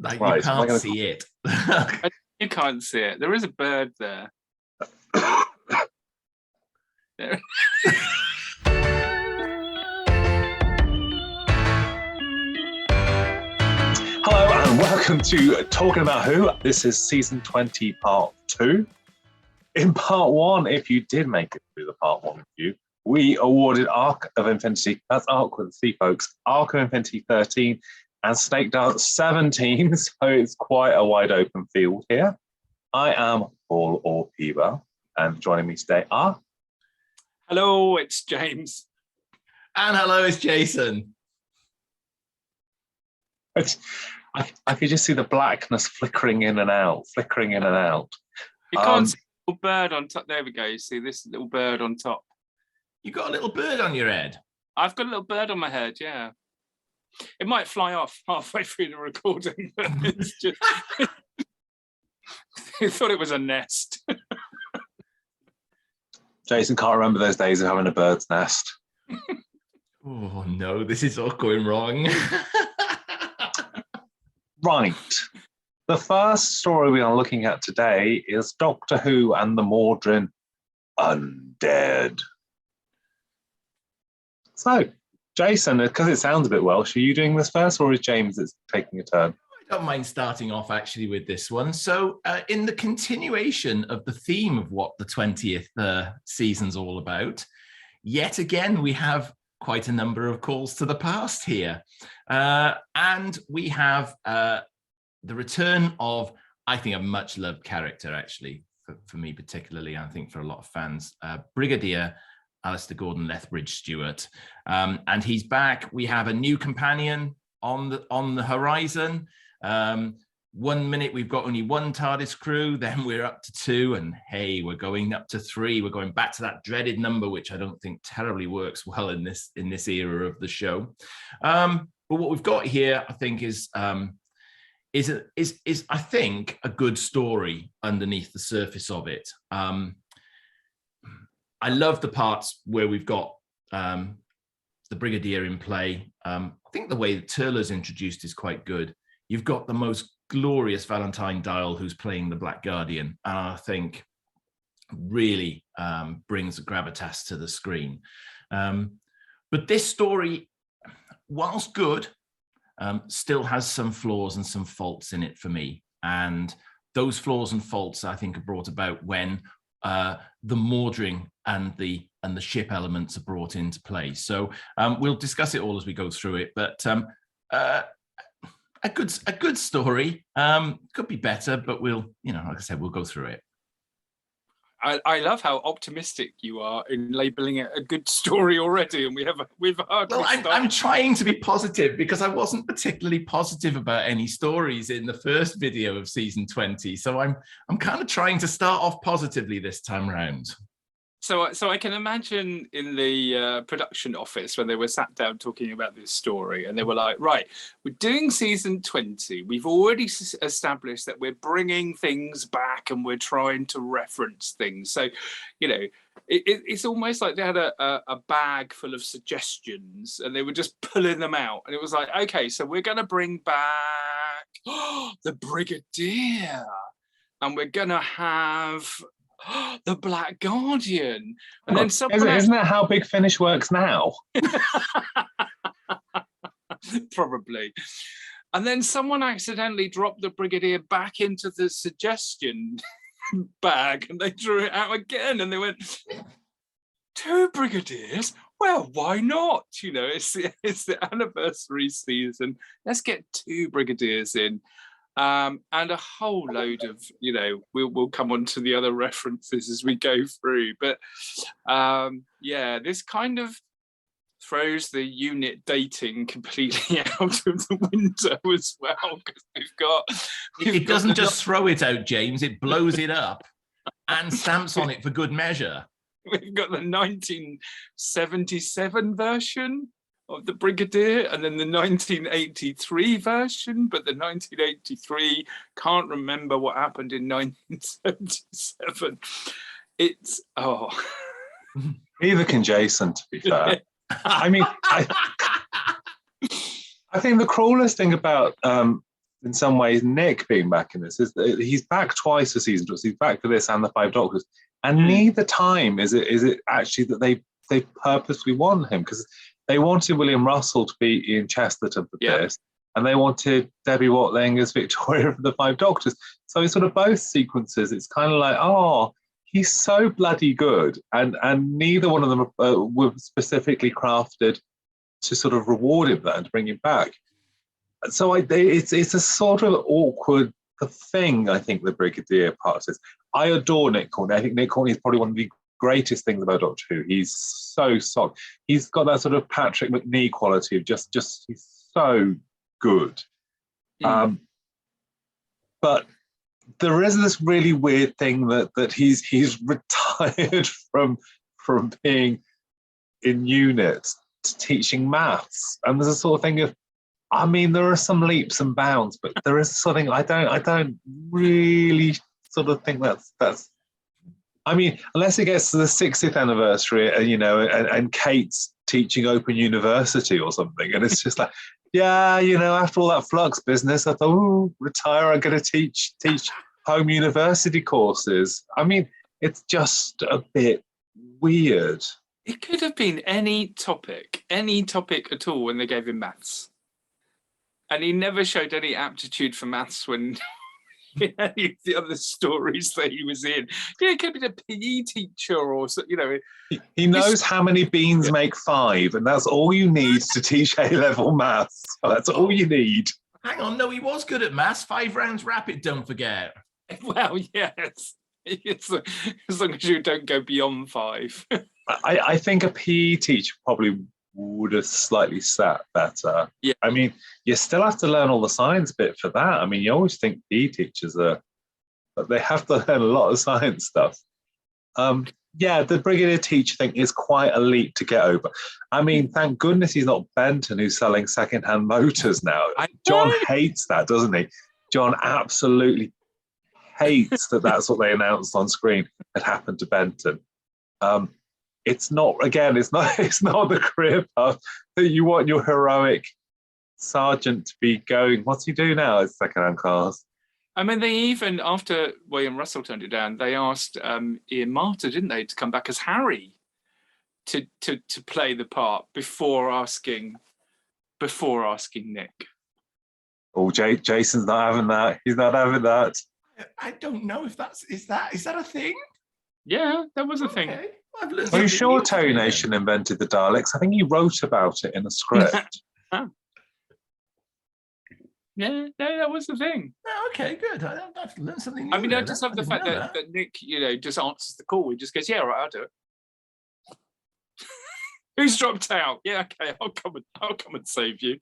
Like Right, you so can't see it. You can't see it. There is a bird there. There. Hello and welcome to Talking About Who. This is season 20, part 2. In part 1, if you did make it through the part 1 review, we awarded Arc of Infinity, that's Arc with the C folks, Arc of Infinity 13 and Snake Dance 17, so it's quite a wide open field here. I am Paul or P-Bal, and joining me today are... Hello, it's James. And hello, it's Jason. I could just see the blackness flickering in and out. You can't see a little bird on top. There we go. You see this little bird on top. You got a little bird on your head. I've got a little bird on my head, yeah. It might fly off halfway through the recording, but it's just... I thought it was a nest. Jason can't remember those days of having a bird's nest. Oh no, this is all going wrong. Right. The first story we are looking at today is Doctor Who and the Modern Undead. So, Jason, because it sounds a bit Welsh, are you doing this first or is James that's taking a turn? I don't mind starting off actually with this one. So in the continuation of the theme of what the 20th season's all about, yet again, we have quite a number of calls to the past here. And we have the return of, I think, a much loved character, actually, for me particularly, I think for a lot of fans, Brigadier Alistair Gordon Lethbridge-Stewart. And he's back. We have a new companion on the horizon. 1 minute we've got only one TARDIS crew, then we're up to 2, and hey, we're going up to 3. We're going back to that dreaded number, which I don't think terribly works well in this era of the show. But what we've got here, I think, is I think a good story underneath the surface of it. I love the parts where we've got the Brigadier in play. I think the way that Turlough's introduced is quite good. You've got the most glorious Valentine Dial who's playing the Black Guardian, and I think really brings a gravitas to the screen. But this story, whilst good, still has some flaws and some faults in it for me. And those flaws and faults, I think, are brought about when the Mawdryn and the ship elements are brought into play. So we'll discuss it all as we go through it. But a good story. Could be better, but we'll, like I said, we'll go through it. I love how optimistic you are in labelling it a good story already, and we've hardly. Well, I'm trying to be positive because I wasn't particularly positive about any stories in the first video of season 20, so I'm kind of trying to start off positively this time round. So I can imagine in the production office when they were sat down talking about this story, and they were like, right, we're doing season 20. We've already established that we're bringing things back and we're trying to reference things. So, it's almost like they had a bag full of suggestions and they were just pulling them out. And it was like, okay, so we're going to bring back the Brigadier, and we're going to have... the Black Guardian, and then someone isn't that how Big Finish works now? Probably. And then someone accidentally dropped the Brigadier back into the suggestion bag, and they drew it out again, and they went, 2 Brigadiers? Well, why not? It's the anniversary season. Let's get 2 Brigadiers in. And a whole load of, we'll come on to the other references as we go through. But this kind of throws the UNIT dating completely out of the window as well. Because it doesn't just throw it out, James. It blows it up and stamps on it for good measure. We've got the 1977 version of the Brigadier, and then the 1983 version, but the 1983 can't remember what happened in 1977. It's Neither can Jason, to be fair. I mean, I think the cruelest thing about in some ways, Nick being back in this is that he's back twice for season 2. He's back for this and the Five Doctors, and neither time is it actually that they purposely want him, because they wanted William Russell to be Ian Chesterton for this, and they wanted Debbie Watling as Victoria for the Five Doctors. So it's sort of both sequences. It's kind of like, oh, he's so bloody good, and neither one of them were specifically crafted to sort of reward him that and to bring him back. So it's a sort of awkward thing, I think, the Brigadier part is. I adore Nick Courtney. I think Nick Courtney is probably one of the greatest things about Doctor Who. He's so soft. He's got that sort of Patrick McNee quality of just he's so good. But there is this really weird thing that he's retired from being in UNIT to teaching maths, and there's a sort of thing of, I mean, there are some leaps and bounds, but there is something I don't really sort of think that's. I mean, unless it gets to the 60th anniversary, and Kate's teaching Open University or something, and it's just like, yeah, after all that flux business, I thought, retire. I'm going to teach home university courses. I mean, it's just a bit weird. It could have been any topic at all when they gave him maths. And he never showed any aptitude for maths when any of the other stories that he was in. It could be a PE teacher or, He knows how many beans make 5, and that's all you need to teach A-level maths. That's all you need. Hang on, no, he was good at maths. 5 rounds rapid, don't forget. Well, yes. As long as you don't go beyond 5. I think a PE teacher probably would have slightly sat better. Yeah. I mean, you still have to learn all the science bit for that. I mean, you always think PE teachers but they have to learn a lot of science stuff. The Brigadier teacher thing is quite a leap to get over. I mean, thank goodness he's not Benton who's selling second-hand motors now. John hates that, doesn't he? John absolutely hates that's what they announced on screen had happened to Benton. It's not the career path that you want your heroic sergeant to be going. What's he do now? It's second-hand cars. I mean, they even, after William Russell turned it down, they asked Ian Marter, didn't they, to come back as Harry to play the part before asking Nick. Oh, Jason's not having that. He's not having that. I don't know if is that a thing? Yeah, that was a thing. Are you sure Terry Nation invented the Daleks? I think he wrote about it in a script. Yeah, no, that was the thing. Oh, okay, good. I've learned something new. I mean, I just love the fact that Nick, just answers the call. He just goes, "Yeah, right, I'll do it." Who's dropped out? Yeah, okay, I'll come and save you.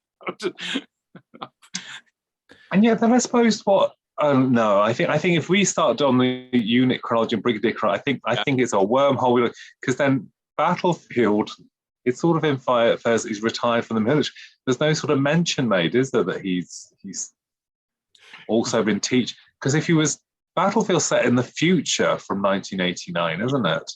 And yeah, then I suppose what. No, I think if we start on the unit chronology and Brigadier chronology, I think it's a wormhole, because then Battlefield, it's sort of implied first he's retired from the military. There's no sort of mention made, is there, that he's also been teaching? Because if he was Battlefield set in the future from 1989, isn't it?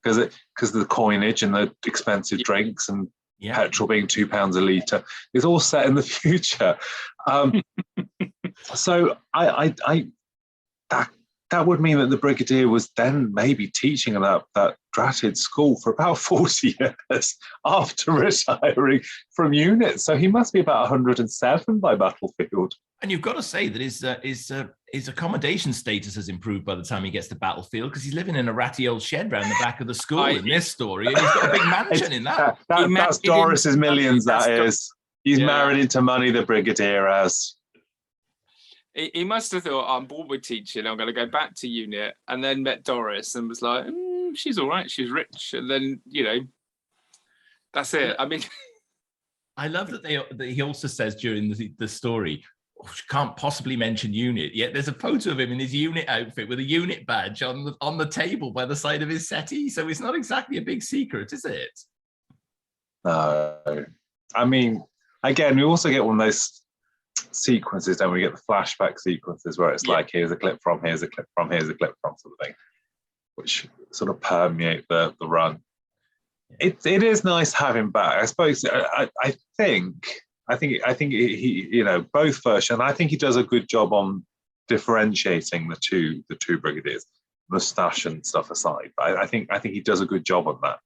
Because the coinage and the expensive drinks and petrol being £2 a litre, it's all set in the future. So that would mean that the Brigadier was then maybe teaching at that dratted school for about 40 years after retiring from UNIT. So he must be about 107 by Battlefield. And you've got to say that his accommodation status has improved by the time he gets to Battlefield, because he's living in a ratty old shed round the back of the school in this story, and he's got a big mansion in that. That's Doris's millions, that is. He's married into money, the Brigadier has. He must have thought, I'm bored with teaching, I'm going to go back to UNIT, and then met Doris and was like, she's all right, she's rich. And then, that's it. I mean, I love that he also says during the story, she can't possibly mention UNIT, yet there's a photo of him in his UNIT outfit with a UNIT badge on the table by the side of his settee. So it's not exactly a big secret, is it? No. I mean, again, we also get one of those sequences, then we get the flashback sequences where it's like, here's a clip from, here's a clip from, here's a clip from, sort of thing, which sort of permeate the run. It is nice having back. I suppose I think I think he both versions. I think he does a good job on differentiating the two brigadiers, moustache and stuff aside. But I think he does a good job on that.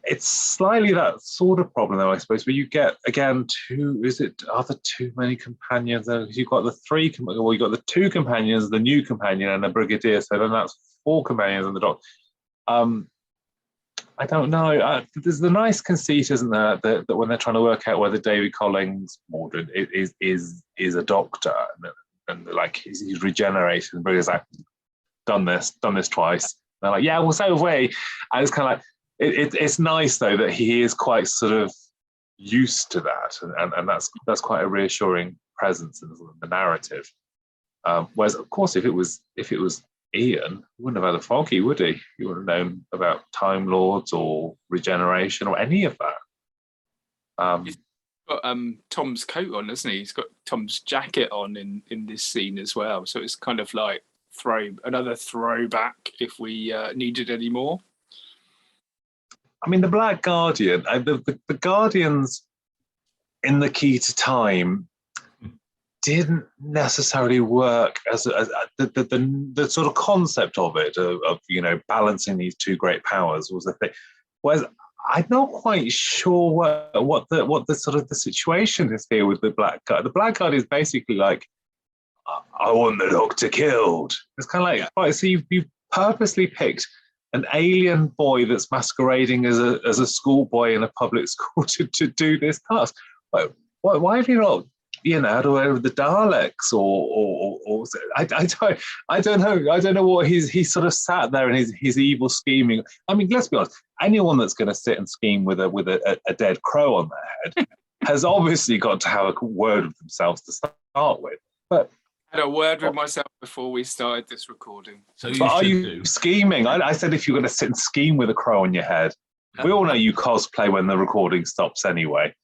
It's slightly that sort of problem, though, I suppose, where you get again are there too many companions? You've got you've got the two companions, the new companion, and the brigadier. So then that's 4 companions and the doctor. I don't know. There's the nice conceit, isn't there, that when they're trying to work out whether David Collins, Mawdryn, is a doctor, and like he's regenerated, and Brigadier like done this twice. They're like, yeah, well, so have we. And it's kind of like it's nice though that he is quite sort of used to that, and that's quite a reassuring presence in the narrative. Whereas, of course, if it was Ian, he wouldn't have had a foggy, would he? He wouldn't have known about Time Lords or regeneration or any of that. He's got Tom's coat on, hasn't he? He's got Tom's jacket on in this scene as well. So it's kind of like another throwback if we needed any more. I mean, the Black Guardian, the Guardians in the Key to Time didn't necessarily work as the sort of concept of it, of balancing these two great powers was the thing. Whereas I'm not quite sure what the sort of the situation is here with the Black Guard. The Black Guard is basically like, I want the Doctor killed. It's kind of like, right, so you've purposely picked an alien boy that's masquerading as a schoolboy in a public school to do this task. Why have you not had away with the Daleks or I don't know what he's sort of sat there and his evil scheming. I mean, let's be honest, anyone that's going to sit and scheme with a dead crow on their head has obviously got to have a word with themselves to start with. But I had a word with myself before we started this recording. So are you scheming? I said if you're going to sit and scheme with a crow on your head, we all know you cosplay when the recording stops anyway.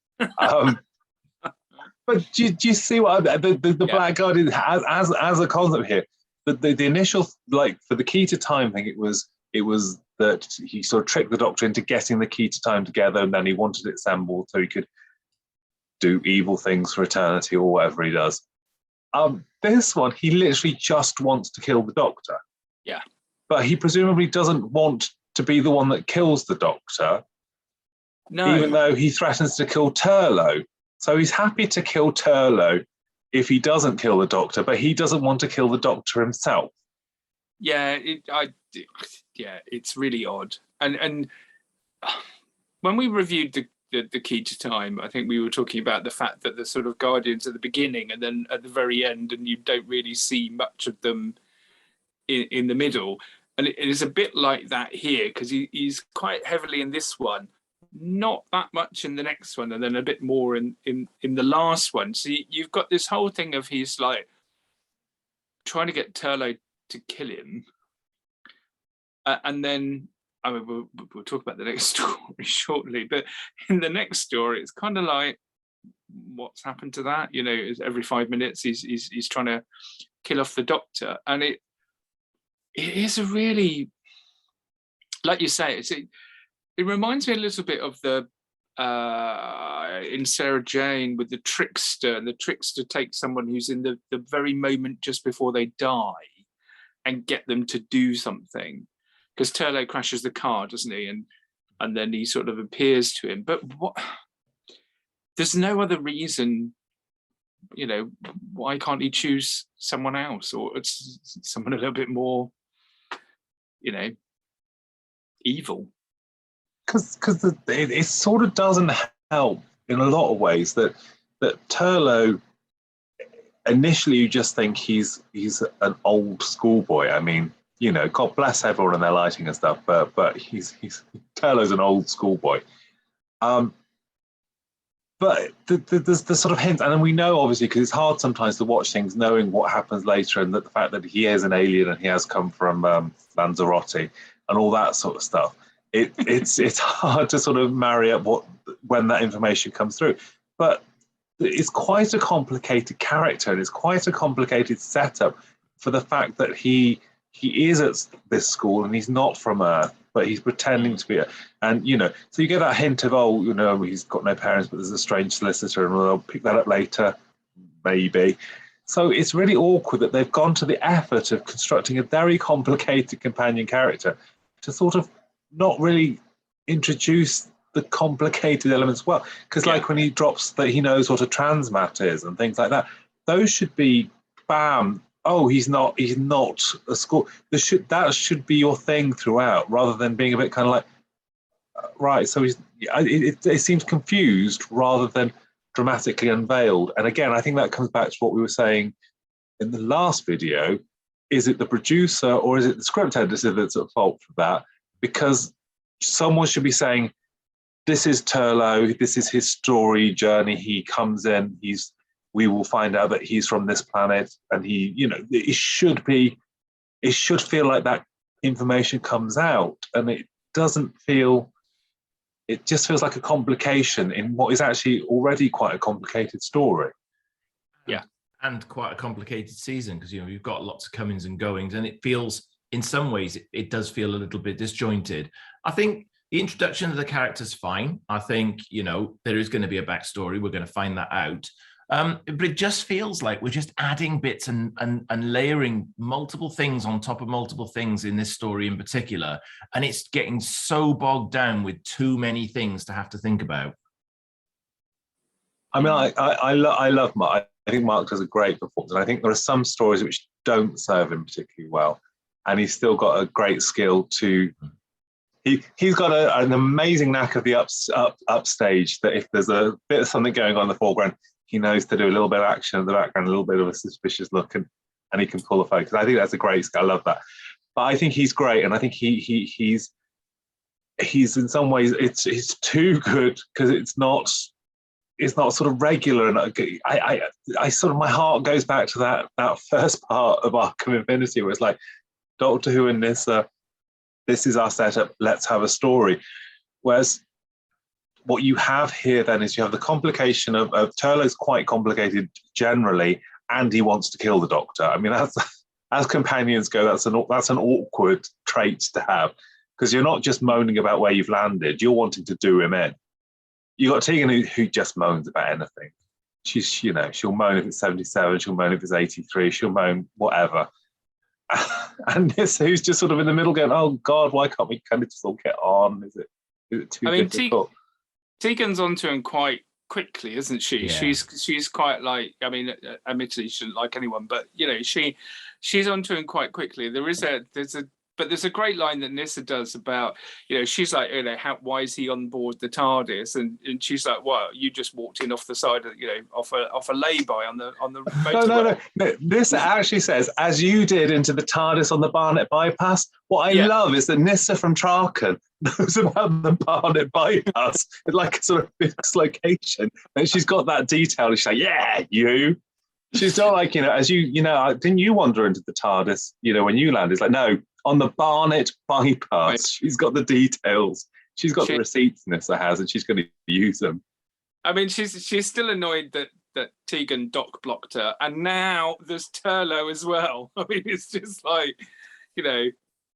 But do you see what the Black Guardian as a concept here? The initial, like, for the Key to Time thing, it was that he sort of tricked the Doctor into getting the Key to Time together, and then he wanted it assembled so he could do evil things for eternity or whatever he does. This one, he literally just wants to kill the Doctor. Yeah. But he presumably doesn't want to be the one that kills the Doctor. No. Even though he threatens to kill Turlough. So he's happy to kill Turlough if he doesn't kill the Doctor, but he doesn't want to kill the Doctor himself. Yeah, it's really odd. And when we reviewed the Key to Time, I think we were talking about the fact that the sort of Guardians at the beginning and then at the very end, and you don't really see much of them in the middle. And it is a bit like that here, because he's quite heavily in this one, not that much in the next one, and then a bit more in the last one. So you've got this whole thing of he's like trying to get Turlough to kill him, and then I mean we'll talk about the next story shortly. But in the next story, it's kind of like, what's happened to that? Every 5 minutes he's trying to kill off the Doctor, and it is a really, like you say, it reminds me a little bit of the in Sarah Jane with the trickster, and the trickster takes someone who's in the very moment just before they die and get them to do something, because Turlough crashes the car, doesn't he, and then he sort of appears to him, but there's no other reason, why can't he choose someone else, or it's someone a little bit more evil? Because it sort of doesn't help in a lot of ways that Turlough, initially you just think he's an old schoolboy. I mean, God bless everyone and their lighting and stuff, but he's Turlough's an old schoolboy. But there's the sort of hint, and then we know obviously, because it's hard sometimes to watch things knowing what happens later, and that the fact that he is an alien and he has come from Lanzarote and all that sort of stuff. It's hard to sort of marry up when that information comes through, but it's quite a complicated character, and it's quite a complicated setup for the fact that he he is at this school and he's not from Earth, but he's pretending to be and so you get that hint of he's got no parents, but there's a strange solicitor, and we'll pick that up later, maybe. So it's really awkward that they've gone to the effort of constructing a very complicated companion character to sort of not really introduce the complicated elements well. Because like when he drops that he knows what a transmat is and things like that, those should be bam. Oh, he's not a school. That should be your thing throughout, rather than being a bit kind of like, right. So it seems confused rather than dramatically unveiled. And again, I think that comes back to what we were saying in the last video. Is it the producer or is it the script editor that's at fault for that? Because someone should be saying, this is Turlough, this is his story journey. He comes in, we will find out that he's from this planet, and it should feel like that information comes out, and it doesn't feel. It just feels like a complication in what is actually already quite a complicated story. Yeah, and quite a complicated season, because you've got lots of comings and goings, and it feels, in some ways, it does feel a little bit disjointed. I think the introduction of the character's fine. I think there is going to be a backstory. We're going to find that out. But it just feels like we're just adding bits and layering multiple things on top of multiple things in this story in particular. And it's getting so bogged down with too many things to have to think about. I mean, I love Mark. I think Mark does a great performance. And I think there are some stories which don't serve him particularly well. And he's still got a great skill to... He's got an amazing knack of the upstage, that if there's a bit of something going on in the foreground, he knows to do a little bit of action in the background, a little bit of a suspicious look, and he can pull a focus. I think that's a great skill. I love that. But I think he's great, and I think he's in some ways it's too good, because it's not sort of regular. And I sort of, my heart goes back to that first part of Arc of Infinity, where it's like Doctor Who and Nyssa, this is our setup, let's have a story. Whereas what you have here then is you have the complication of Turlough's quite complicated generally, and he wants to kill the Doctor. I mean, that's, as companions go, that's an awkward trait to have, because you're not just moaning about where you've landed, you're wanting to do him in. You got Tegan who just moans about anything. She'll moan if it's 77, she'll moan if it's 83, she'll moan whatever. And this, who's just sort of in the middle going, oh God, why can't we kind of just all get on? Is it too difficult? Tegan's onto him quite quickly, isn't she? Yeah. She's quite like, I mean, admittedly she shouldn't like anyone, but she's onto him quite quickly. There's a great line that Nyssa does about, she's like, why is he on board the TARDIS? And she's like, well, you just walked in off the side of, off a lay-by on the motorway. No. Nyssa actually says, as you did into the TARDIS on the Barnet bypass. What I love is that Nyssa from Talkin knows about the Barnet bypass. It's like a sort of fixed location. And she's got that detail. She's like, yeah, you. She's not like, as didn't you wander into the TARDIS, when you landed? It's like, no, on the Barnet bypass. Right. She's got the details. She's got the receipts Nyssa has, and she's going to use them. I mean, she's still annoyed that Tegan dock blocked her, and now there's Turlough as well. I mean, it's just like,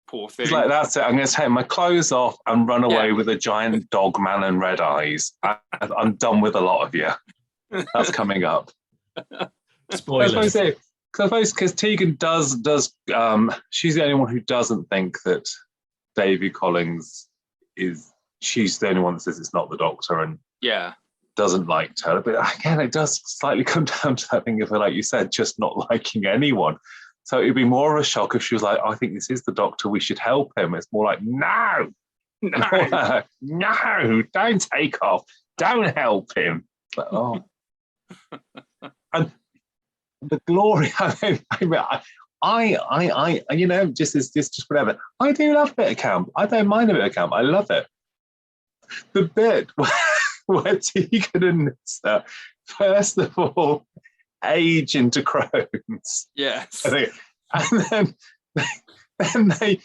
poor thing. It's like, that's it. I'm going to take my clothes off and run away with a giant dog man and red eyes. I'm done with a lot of you. That's coming up. Spoilers. I suppose because Tegan does she's the only one who doesn't think that Davy Collins she's the only one that says it's not the Doctor, and doesn't like her. But again, it does slightly come down to that thing of her, like you said, just not liking anyone. So it'd be more of a shock if she was like, I think this is the Doctor, we should help him. It's more like, no, don't take off, don't help him. But, oh. And the glory, just whatever. I do love a bit of camp. I don't mind a bit of camp. I love it. The bit where Tegan and Nyssa, first of all, age into crones. Yes. And then they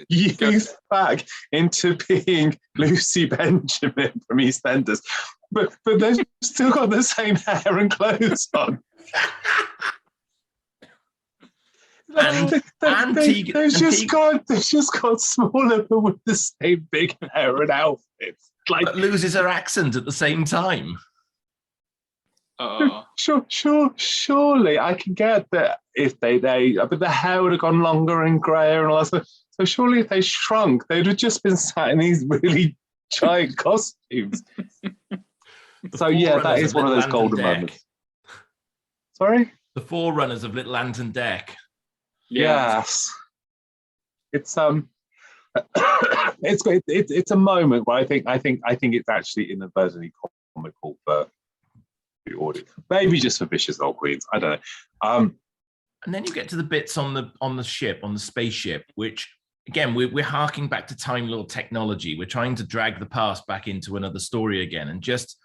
use back into being Lucy Benjamin from EastEnders. But they've still got the same hair and clothes on. Tegan. They've just got smaller but with the same big hair and outfits. Like, but loses her accent at the same time. Surely I can get that if they but the hair would have gone longer and grayer and all that stuff. So surely if they shrunk, they'd have just been sat in these really giant costumes. So yeah, that is one of those golden moments. Sorry? The forerunners of Little Lantern Deck. Yes. It's it's a moment where I think it's actually inadvertently comical for the audience. Maybe just for vicious old queens. I don't know. And then you get to the bits on the ship, on the spaceship, which again we're harking back to Time Lord technology. We're trying to drag the past back into another story again, and just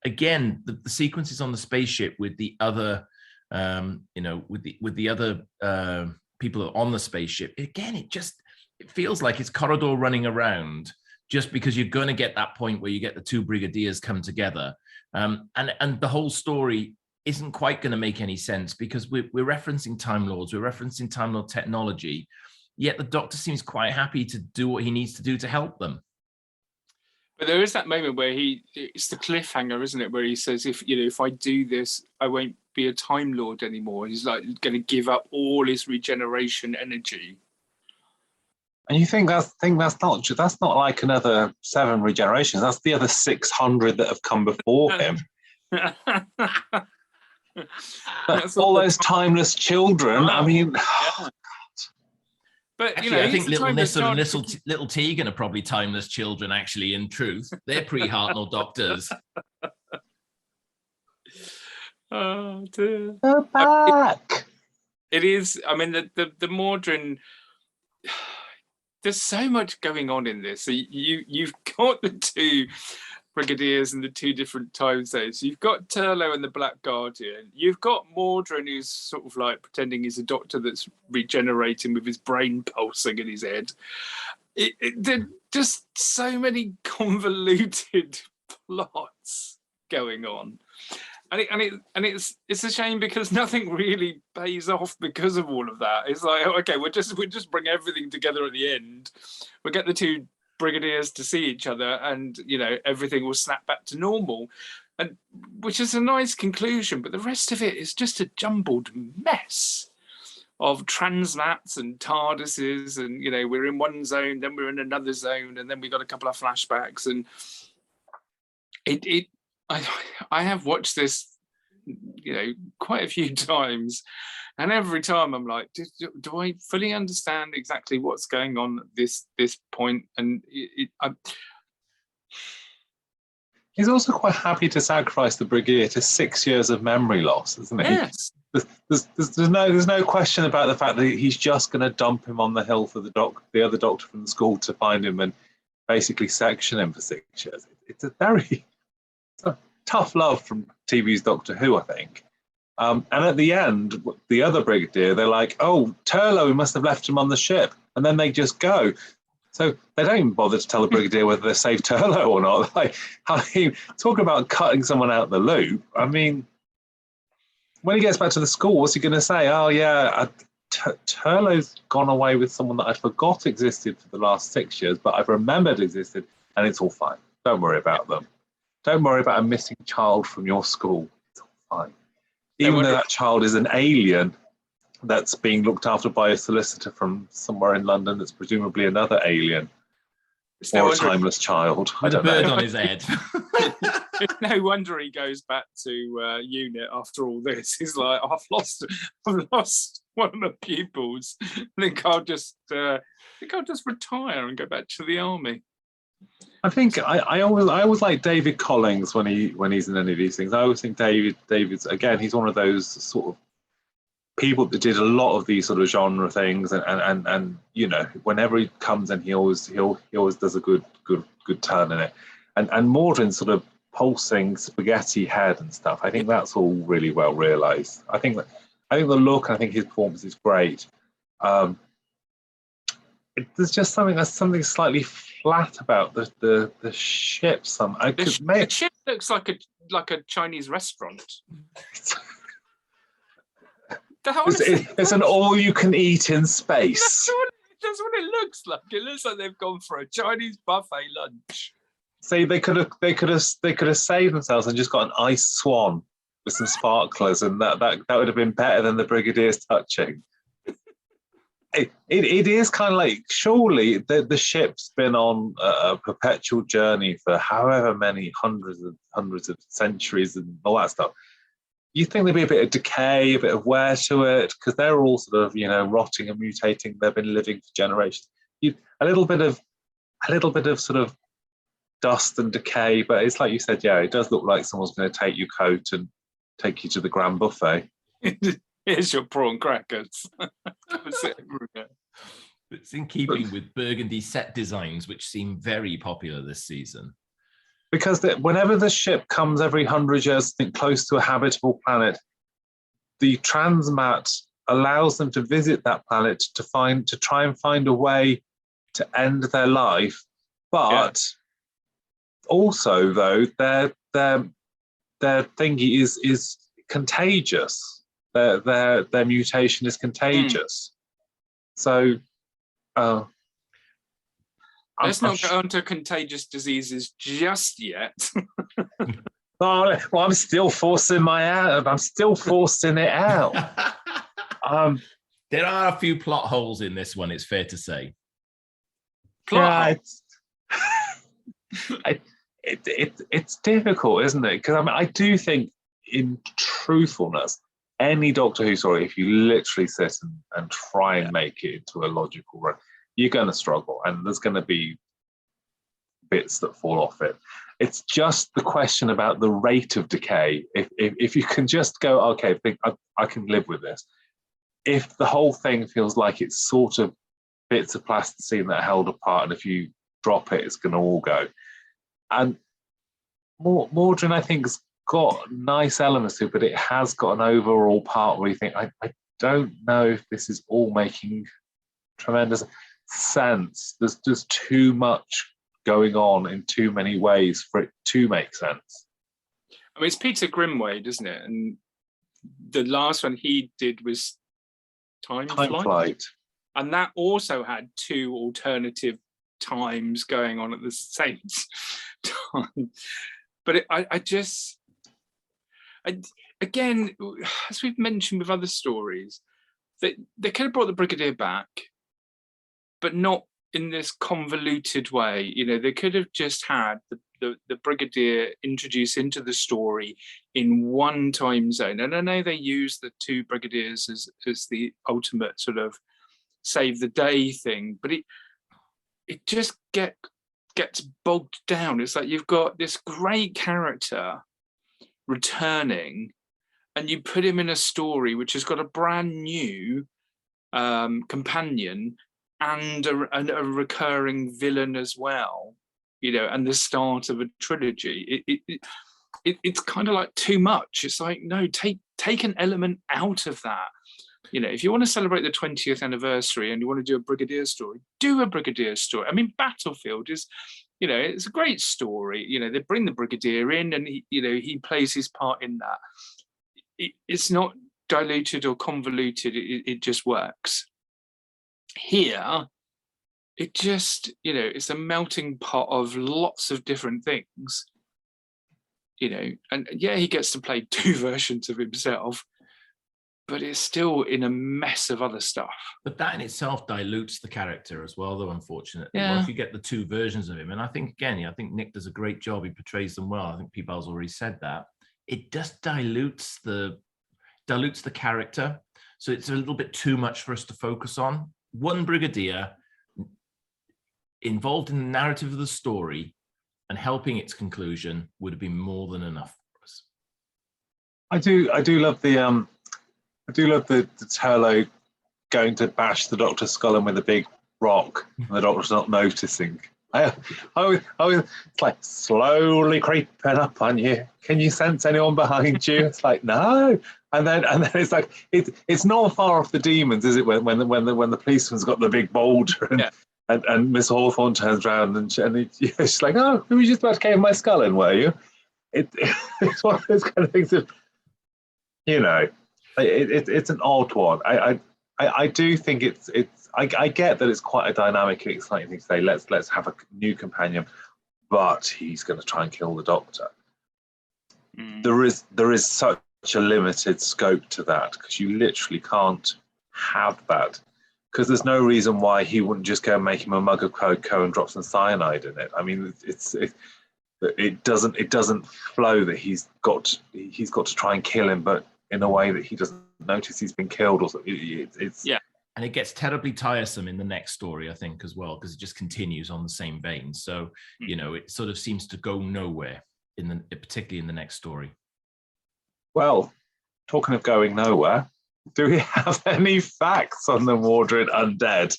again the sequences on the spaceship with the other with the other people on the spaceship. Again, it feels like it's Corridor running around, just because you're going to get that point where you get the two brigadiers come together, and the whole story isn't quite going to make any sense because we're referencing Time Lords, we're referencing Time Lord technology, yet the Doctor seems quite happy to do what he needs to do to help them. But there is that moment where it's the cliffhanger, isn't it? Where he says, if I do this, I won't be a Time Lord anymore. He's like going to give up all his regeneration energy. And you think that's not like another 7 regenerations. That's the other 600 that have come before him. That's all those timeless children. I mean, yeah. But actually, I think little Nyssa and little Tegan are probably timeless children. Actually, in truth, they're pre-Hartnell Doctors. Oh dear! They're back. It is. I mean, the Mawdryn. There's so much going on in this. So you've got the two Brigadiers and the two different time zones. You've got Turlough and the Black Guardian. You've got Mawdryn, who's sort of like pretending he's a doctor that's regenerating with his brain pulsing in his head. There are just so many convoluted plots going on. And it's a shame because nothing really pays off because of all of that. It's like, okay, we'll just bring everything together at the end. We'll get the two Brigadiers to see each other, and everything will snap back to normal, and which is a nice conclusion. But the rest of it is just a jumbled mess of transmats and TARDISes, and we're in one zone, then we're in another zone, and then we got a couple of flashbacks, and I have watched this, quite a few times, and every time I'm like, do I fully understand exactly what's going on at this point? And he's also quite happy to sacrifice the Brigadier to 6 years of memory loss, isn't he? Yes. There's no question about the fact that he's just going to dump him on the hill for the other doctor from the school to find him and basically section him for 6 years. It's a tough love from TV's Doctor Who, I think. And at the end, the other Brigadier, they're like, oh, Turlough, we must have left him on the ship. And then they just go. So they don't even bother to tell the Brigadier whether they saved Turlough or not. Talk about cutting someone out of the loop. I mean, when he gets back to the school, what's he going to say? Oh, yeah, Turlough's gone away with someone that I forgot existed for the last 6 years, but I've remembered existed, and it's all fine. Don't worry about them. Don't worry about a missing child from your school. It's all fine. Even though that child is an alien that's being looked after by a solicitor from somewhere in London that's presumably another alien or a timeless child. With a bird on his head. It's no wonder he goes back to UNIT after all this. He's like, I've lost one of my pupils. I think I'll just retire and go back to the army. I think I always like David Collings when he's in any of these things. I always think David's again, he's one of those sort of people that did a lot of these sort of genre things, and whenever he comes in, he always does a good turn in it. And Mawdryn's sort of pulsing spaghetti head and stuff. I think that's all really well realised. I think the look, I think his performance is great. There's just something slightly flat about the ship. The ship looks like a Chinese restaurant. It's an all-you-can-eat in space. That's what it looks like. It looks like they've gone for a Chinese buffet lunch. See, they could have saved themselves and just got an ice swan with some sparklers, and that would have been better than the Brigadier's touching. It is kind of like, surely the ship's been on a perpetual journey for however many hundreds of centuries and all that stuff. You think there'd be a bit of decay, a bit of wear to it, because they're all sort of, rotting and mutating. They've been living for generations. A little bit of sort of dust and decay, but it's like you said, yeah, it does look like someone's going to take your coat and take you to the grand buffet. Here's your prawn crackers. It's in keeping with Burgundy set designs, which seem very popular this season. Because whenever the ship comes every 100 years, I think, close to a habitable planet, the transmat allows them to visit that planet to try and find a way to end their life. But also, though, their thingy is contagious. Their mutation is contagious. So, let's not go on to contagious diseases just yet. Well, I'm still forcing I'm still forcing it out. There are a few plot holes in this one, it's fair to say. It's difficult, isn't it? Because I do think, in truthfulness, any Doctor Who story, if you literally sit and try and make it into a logical run, you're going to struggle, and there's going to be bits that fall off it. It's just the question about the rate of decay. If you can just go, okay, I can live with this. If the whole thing feels like it's sort of bits of plasticine that are held apart, and if you drop it, it's going to all go. And Mawdryn, I think, has got nice elements to it, but it has got an overall part where you think, I don't know if this is all making tremendous sense. There's just too much going on in too many ways for it to make sense. I mean, it's Peter Grimwade, isn't it? And the last one he did was Time Flight. And that also had two alternative times going on at the same time. But again, as we've mentioned with other stories, they could have brought the Brigadier back, but not in this convoluted way. They could have just had the Brigadier introduced into the story in one time zone. And I know they use the two Brigadiers as the ultimate sort of save the day thing, but it just gets bogged down. It's like you've got this great character returning, and you put him in a story which has got a brand new companion and a recurring villain as well, and the start of a trilogy. It's kind of like too much. It's like, no, take an element out of that. If you want to celebrate the 20th anniversary and you want to do a Brigadier story, do a Brigadier story. I mean, Battlefield is, it's a great story. They bring the Brigadier in, and he plays his part in that. It's not diluted or convoluted. It just works. Here, it just, it's a melting pot of lots of different things. And yeah, he gets to play two versions of himself, but it's still in a mess of other stuff. But that in itself dilutes the character as well, though, unfortunately. Yeah. Well, if you get the two versions of him, and I think Nick does a great job. He portrays them well. I think P-Bal's already said that. It just dilutes the character. So it's a little bit too much for us to focus on. One Brigadier involved in the narrative of the story and helping its conclusion would have been more than enough for us. I do love the Turlough going to bash the Doctor's skull in with a big rock, and the Doctor's not noticing. I was it's like slowly creeping up on you. Can you sense anyone behind you? It's like, no. And then it's like it's not far off the demons, is it? When the policeman's got the big boulder and Miss Hawthorne turns around and she's like, oh, who was just about to cave my skull in, were you? It's one of those kind of things of, It's an odd one. I do think I get that it's quite a dynamic and exciting thing to say. Let's have a new companion, but he's going to try and kill the Doctor. There is such a limited scope to that because you literally can't have that, because there's no reason why he wouldn't just go and make him a mug of cocoa and drop some cyanide in it. I mean, it doesn't flow that he's got to try and kill him, but in a way that he doesn't notice he's been killed or something. Yeah. And it gets terribly tiresome in the next story, I think, as well, because it just continues on the same vein. So, it sort of seems to go nowhere, particularly in the next story. Well, talking of going nowhere, do we have any facts on the Modern Undead?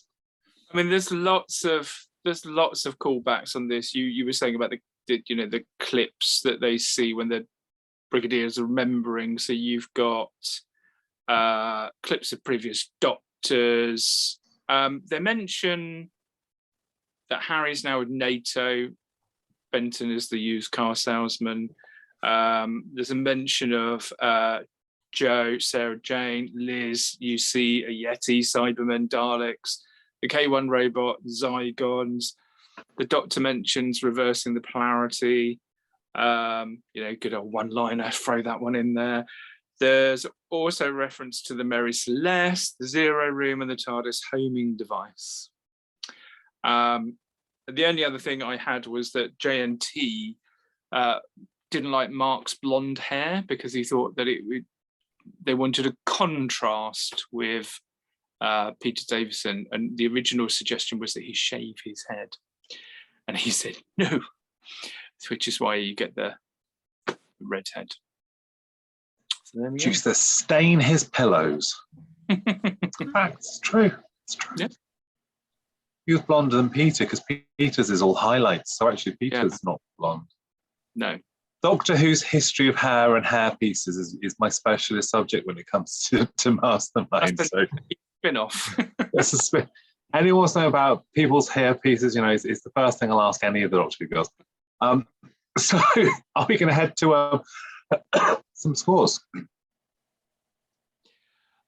I mean, there's lots of callbacks on this. You were saying about the clips that they see when the Brigadier is remembering. So you've got clips of previous Doctors. They mention that Harry's now with NATO. Benton is the used car salesman. There's a mention of Joe, Sarah Jane, Liz. You see a Yeti, Cybermen, Daleks, the K1 robot, Zygons. The Doctor mentions reversing the polarity. Good old one-liner, throw that one in there. There's also reference to the Mary Celeste, the Zero Room, and the TARDIS homing device. The only other thing I had was that JNT didn't like Mark's blonde hair because he thought that they wanted a contrast with Peter Davison, and the original suggestion was that he shave his head, and he said no, which is why you get the red head. So there we go. Used to stain his pillows. It's true. It's true. Yeah. He was blonder than Peter because Peter's is all highlights. So actually, Peter's not blonde. No. Doctor Who's history of hair and hair pieces is my specialist subject when it comes to Mastermind. So spin-off. This is anyone wants to know about people's hair pieces? It's the first thing I'll ask any of the Doctor Who girls. So are we going to head to some scores?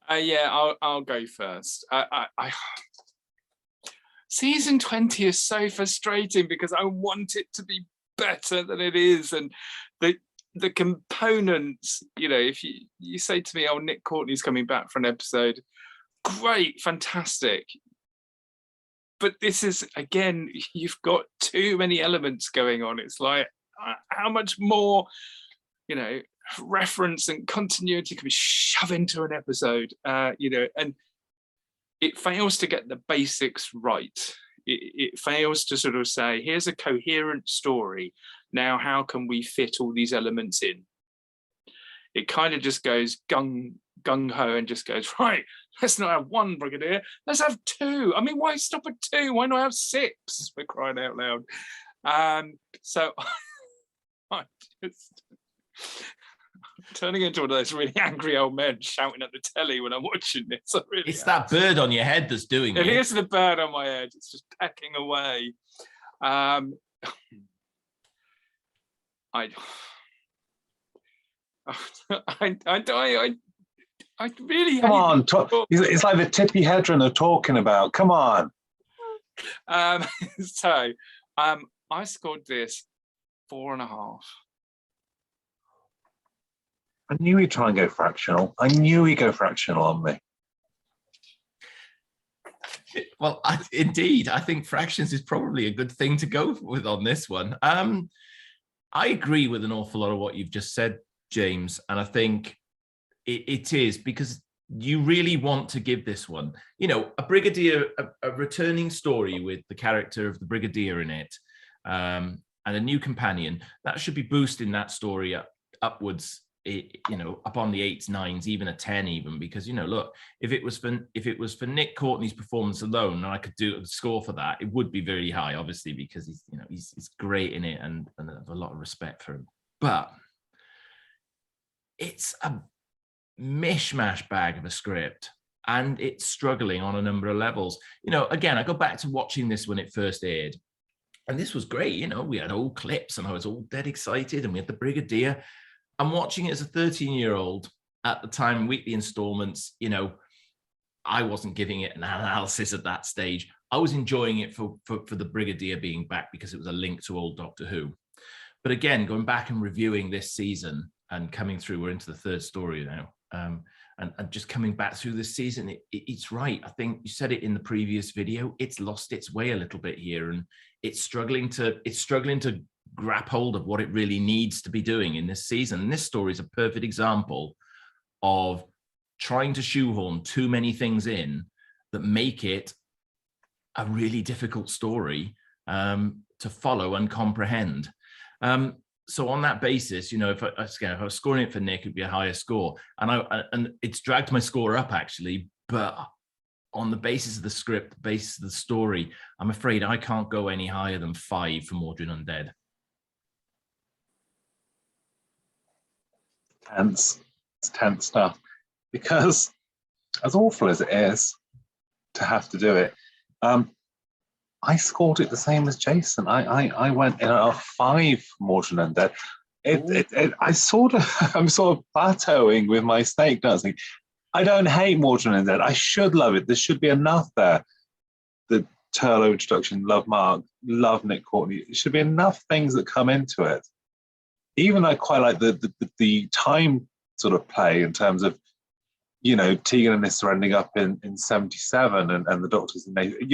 I'll go first. Season 20 is so frustrating because I want it to be better than it is, and the components, if you say to me, Nick Courtney's coming back for an episode, great, fantastic, but this is, again, you've got too many elements going on. It's like, how much more reference and continuity can be shoved into an episode, and it fails to get the basics right. It fails to sort of say, here's a coherent story. Now, how can we fit all these elements in? It kind of just goes gung-ho and just goes, right, let's not have one Brigadier, let's have two. I mean, why stop at two? Why not have six, for crying out loud? So I just... turning into one of those really angry old men shouting at the telly when I'm watching this. It's that bird on your head that's doing it. It is the bird on my head. It's just pecking away. I really come on. It's like the Tippy Hedron are talking about. Come on. So I scored this 4.5. I knew he'd try and go fractional. I knew he'd go fractional on me. Well, indeed, I think fractions is probably a good thing to go with on this one. I agree with an awful lot of what you've just said, James, and I think it is because you really want to give this one, a Brigadier, a returning story with the character of the Brigadier in it, and a new companion that should be boosting that story upwards. Up on the 8s, 9s, even a 10, even because look, if it was for Nick Courtney's performance alone, and I could do a score for that, it would be very high, obviously, because he's great in it, and I have a lot of respect for him. But it's a mishmash bag of a script, and it's struggling on a number of levels. Again, I go back to watching this when it first aired, and this was great. We had old clips, and I was all dead excited, and we had the Brigadier. I'm watching it as a 13-year-old, at the time, weekly installments, I wasn't giving it an analysis at that stage. I was enjoying it for the Brigadier being back because it was a link to old Doctor Who. But again, going back and reviewing this season and coming through, we're into the third story now, and just coming back through this season, it's right. I think you said it in the previous video. It's lost its way a little bit here, and it's struggling to grab hold of what it really needs to be doing in this season. And this story is a perfect example of trying to shoehorn too many things in that make it a really difficult story to follow and comprehend. So on that basis, if I was scoring it for Nick, it'd be a higher score, and it's dragged my score up actually. But on the basis of the script, the basis of the story, I'm afraid I can't go any higher than 5 for Modern Undead. Tense. It's tense stuff, because as awful as it is to have to do it, I scored it the same as Jason. I went in a 5 for Modern Undead. I'm sort of plateauing with my snake dancing. I don't hate Modern Undead. I should love it. There should be enough there. The Turlough introduction, love Mark, love Nick Courtney. There should be enough things that come into it. Even I quite like the time sort of play in terms of, Tegan and Nyssa ending up in 77 and the Doctor's in.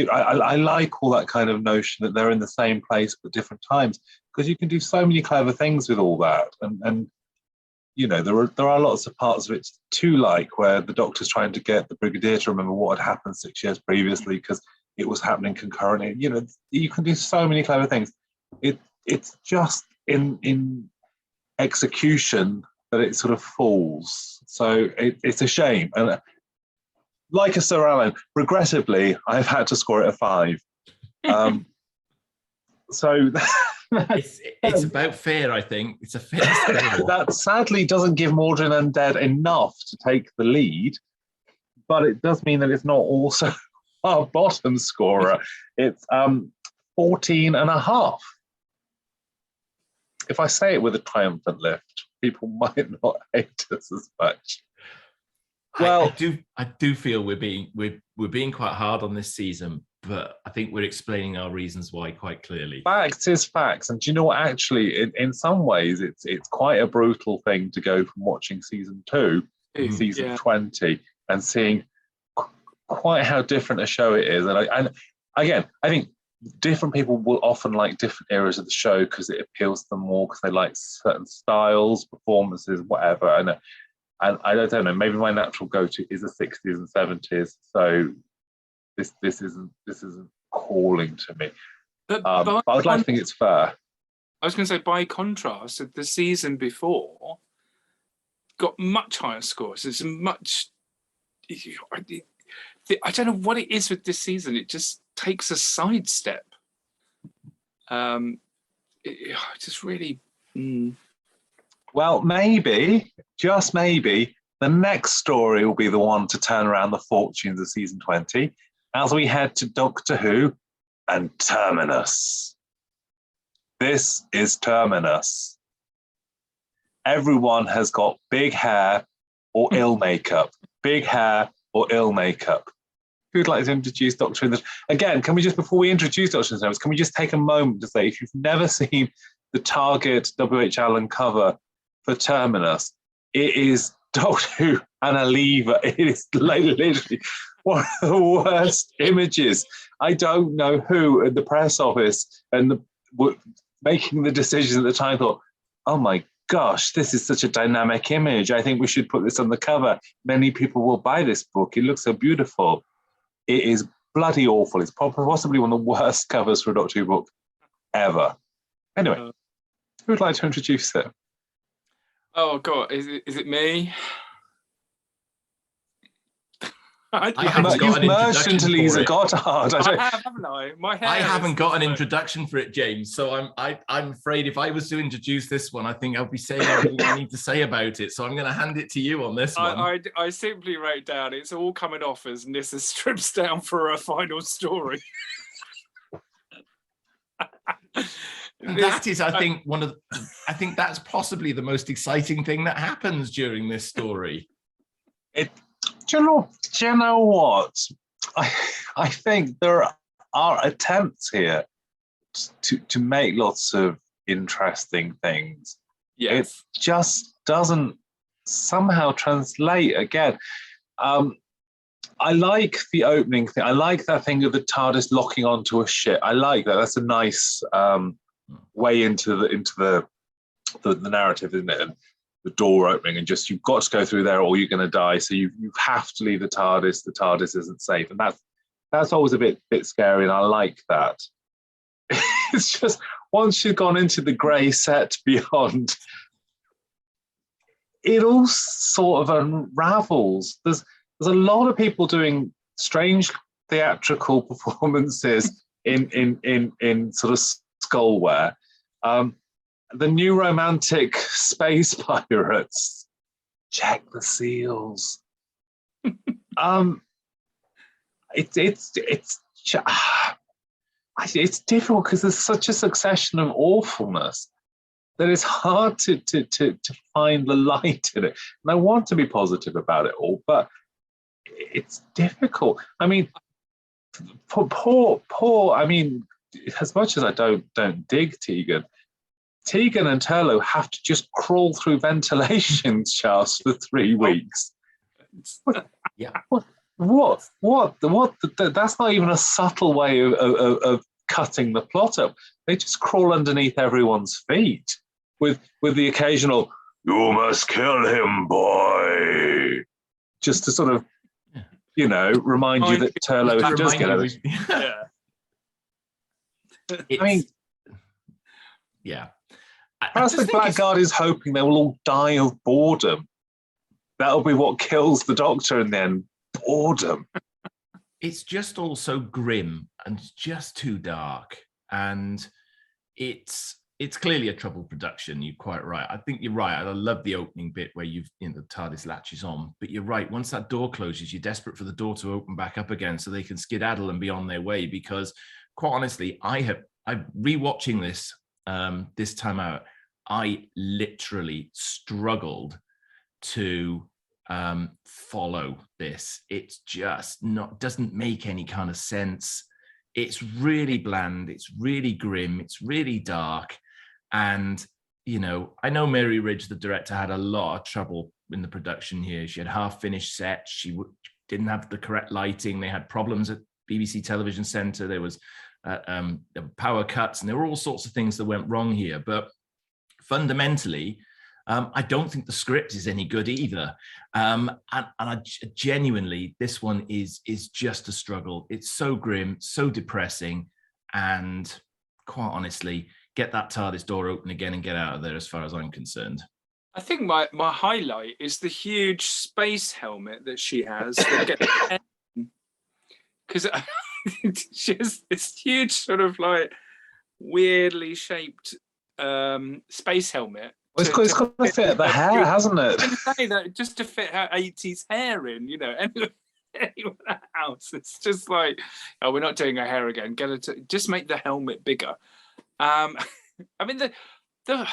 I like all that kind of notion that they're in the same place but different times, because you can do so many clever things with all that. And there are lots of parts of it too, like where the Doctor's trying to get the Brigadier to remember what had happened 6 years previously because it was happening concurrently. You can do so many clever things. It's just in execution that it sort of falls. So it's a shame. And like a Sir Alan, regrettably, I've had to score it a 5. So it's about fair, I think. It's a fair score. That sadly doesn't give Modern Undead enough to take the lead, but it does mean that it's not also our bottom scorer. It's 14.5. If I say it with a triumphant lift, people might not hate us as much. Well, I do feel we're being quite hard on this season, but I think we're explaining our reasons why quite clearly. Facts is facts, and do you know what? Actually, in some ways, it's quite a brutal thing to go from watching season 2 to season 20 and seeing quite how different a show it is. And again, I think different people will often like different eras of the show because it appeals to them more because they like certain styles, performances, whatever. And I don't know, maybe my natural go-to is the 60s and 70s. So this isn't calling to me. But I would like to think it's fair. I was going to say, by contrast, the season before got much higher scores. It's much. I don't know what it is with this season. It just takes a sidestep. Just really. Well, maybe, just maybe, the next story will be the one to turn around the fortunes of season 20 as we head to Doctor Who and Terminus. This is Terminus. Everyone has got big hair or ill makeup. Big hair or ill makeup. Who'd like to introduce Doctor Who? Again, can we just, before we introduce Doctor Who, can we just take a moment to say, if you've never seen the Target W.H. Allen cover for Terminus, it is Doctor Who and a lever. It is literally one of the worst images. I don't know who at the press office and making the decisions at the time thought, oh my gosh, this is such a dynamic image. I think we should put this on the cover. Many people will buy this book. It looks so beautiful. It is bloody awful. It's possibly one of the worst covers for a Doctor Who book ever. Anyway, who would like to introduce it? Oh God, is it me? You've merged into Lisa Goddard. Haven't I? I haven't got an introduction for it, James. So I'm afraid if I was to introduce this one, I think I'll be saying everything I need to say about it. So I'm going to hand it to you on this one. I simply wrote down, it's all coming off as Nyssa strips down for a final story. That is, I think, I think that's possibly the most exciting thing that happens during this story. Do you know what? I think there are attempts here to make lots of interesting things. Yes. It just doesn't somehow translate again. I like the opening thing. I like that thing of the TARDIS locking onto a ship. I like that. That's a nice way into the narrative, isn't it? And the door opening, and just you've got to go through there or you're going to die. So you have to leave the TARDIS. The TARDIS isn't safe, and that's always a bit scary, and I like that. It's just once you've gone into the grey set beyond, it all sort of unravels. There's a lot of people doing strange theatrical performances in sort of skullware. The new romantic space pirates, check the seals. It's difficult because there's such a succession of awfulness that it's hard to find the light in it. And I want to be positive about it all, but it's difficult. I mean, poor. I mean, as much as I don't dig Tegan and Turlough have to just crawl through ventilation shafts for 3 weeks. Yeah. What? That's not even a subtle way of cutting the plot up. They just crawl underneath everyone's feet with the occasional "You must kill him, boy," just to sort of, remind you that Turlough does get it. Yeah. I mean, yeah. Perhaps the Blackguard is hoping they will all die of boredom. That'll be what kills the Doctor in the end. Boredom. It's just all so grim and just too dark, and it's clearly a troubled production. You're quite right. I think you're right. I love the opening bit where the TARDIS latches on, but you're right. Once that door closes, you're desperate for the door to open back up again so they can skedaddle and be on their way. Because, quite honestly, I'm rewatching this this time out. I literally struggled to follow this. It's just doesn't make any kind of sense. It's really bland, it's really grim, it's really dark. And I know Mary Ridge, the director, had a lot of trouble in the production here. She had half-finished sets, she didn't have the correct lighting, they had problems at BBC Television Centre, there was power cuts, and there were all sorts of things that went wrong here. But fundamentally, I don't think the script is any good either. And I genuinely, this one is just a struggle. It's so grim, so depressing, and quite honestly, get that TARDIS door open again and get out of there as far as I'm concerned. I think my highlight is the huge space helmet that she has. Because she has this huge sort of like weirdly shaped space helmet. Well, it's got to fit the hair, hasn't it? I was going to say that just to fit her 80s hair in, anyone else. It's just like, oh, we're not doing her hair again. Get her to just make the helmet bigger. I mean, the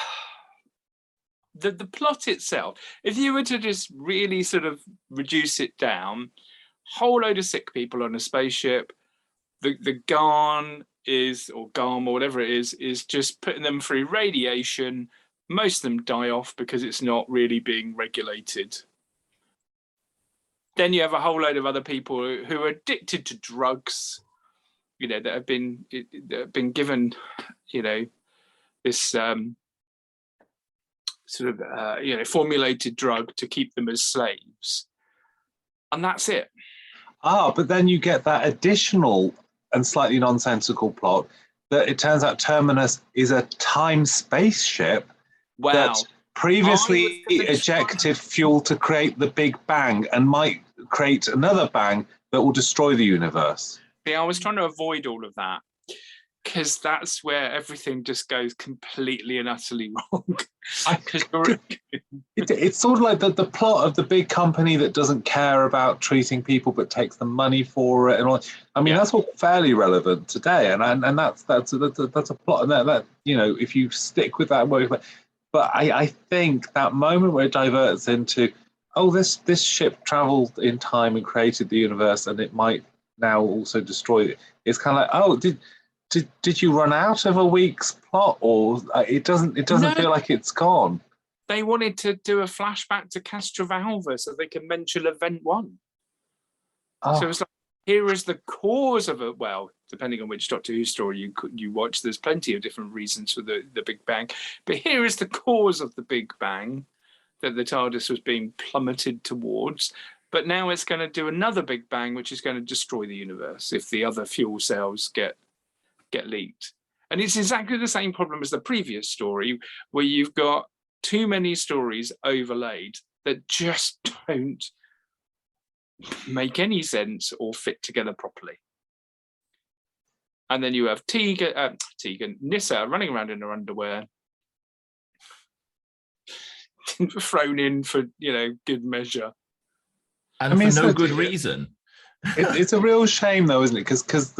plot itself, if you were to just really sort of reduce it down, whole load of sick people on a spaceship, the Garm or whatever it is just putting them through radiation. Most of them die off because it's not really being regulated. Then you have a whole load of other people who are addicted to drugs, that have been given, this sort of formulated drug to keep them as slaves, and that's it. But then you get that additional and slightly nonsensical plot that it turns out Terminus is a time spaceship. Wow. That previously ejected fuel to create the Big Bang and might create another bang that will destroy the universe. Yeah, I was trying to avoid all of that because that's where everything just goes completely and utterly wrong. It's sort of like the plot of the big company that doesn't care about treating people but takes the money for it and all. I mean, that's all fairly relevant today, and that's a plot, and that if you stick with that word. But I think that moment where it diverts into oh, this ship traveled in time and created the universe, and it might now also destroy it. It's kind of like, oh, did you run out of a week's plot, or it doesn't feel like it's gone. They wanted to do a flashback to Castrovalva so they can mention Event 1. Oh. So it's like, here is the cause of it. Well, depending on which Doctor Who story you watch, there's plenty of different reasons for the Big Bang. But here is the cause of the Big Bang that the TARDIS was being plummeted towards. But now it's going to do another Big Bang, which is going to destroy the universe if the other fuel cells get leaked. And it's exactly the same problem as the previous story, where you've got too many stories overlaid that just don't make any sense or fit together properly. And then you have Nyssa running around in her underwear, thrown in for good measure, and for no good reason. It's a real shame, though, isn't it? Because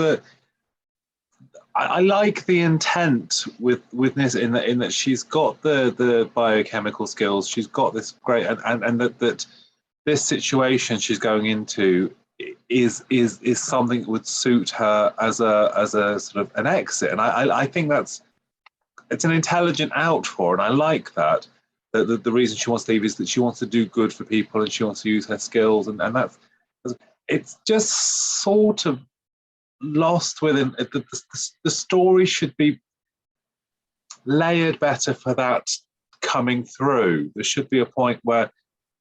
I like the intent with Nyssa in that she's got the biochemical skills. She's got this great and that this situation she's going into is something that would suit her as a sort of an exit. And I think it's an intelligent out for her, and I like that. The reason she wants to leave is that she wants to do good for people and she wants to use her skills, and that's it's just sort of lost within the story. Should be layered better for that coming through. There should be a point where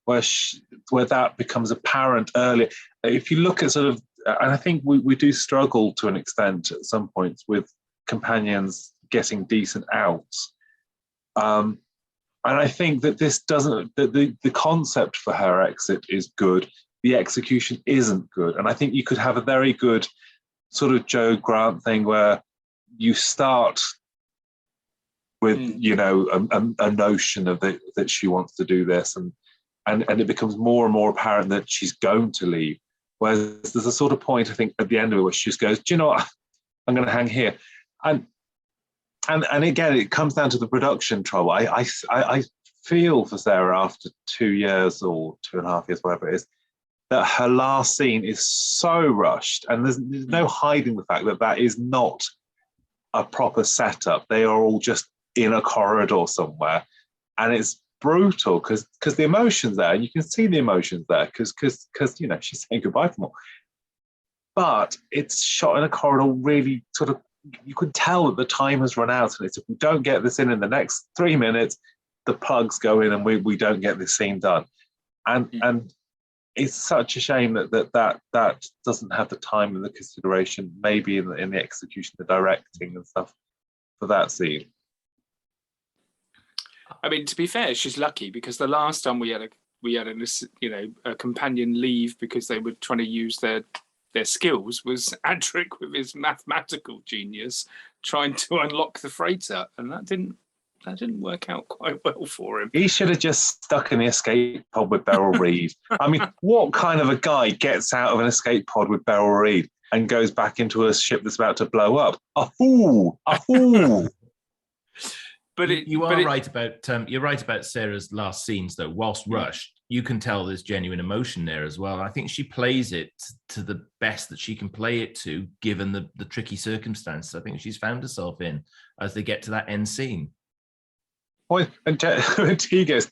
that becomes apparent earlier. If you look at sort of, and I think we do struggle to an extent at some points with companions getting decent outs. And I think that this doesn't, the concept for her exit is good. The execution isn't good. And I think you could have a very good sort of Joe Grant thing where you start with, a notion of that she wants to do this, and it becomes more and more apparent that she's going to leave. Whereas there's a sort of point, I think, at the end of it where she just goes, do you know what? I'm going to hang here. And again, it comes down to the production trouble. I feel for Sarah after 2 years or 2.5 years, whatever it is, that her last scene is so rushed, and there's no hiding the fact that is not a proper setup. They are all just in a corridor somewhere, and it's brutal because the emotions there, and you can see the emotions there because she's saying goodbye to them all. But it's shot in a corridor, really sort of. You could tell that the time has run out, and it's if we don't get this in the next 3 minutes, the plugs go in, and we don't get this scene done. And it's such a shame that doesn't have the time and the consideration, maybe in the execution, the directing and stuff for that scene. I mean, to be fair, she's lucky because the last time we had a companion leave because they were trying to use their skills was Adric with his mathematical genius trying to unlock the freighter, and that didn't work out quite well for him. He should have just stuck in the escape pod with Beryl Reid. I mean, what kind of a guy gets out of an escape pod with Beryl Reid and goes back into a ship that's about to blow up? A fool! A fool! But you're right about Sarah's last scenes, though. Whilst rushed, you can tell there's genuine emotion there as well. I think she plays it to the best that she can play it to, given the tricky circumstances I think she's found herself in as they get to that end scene. Boy, and he goes,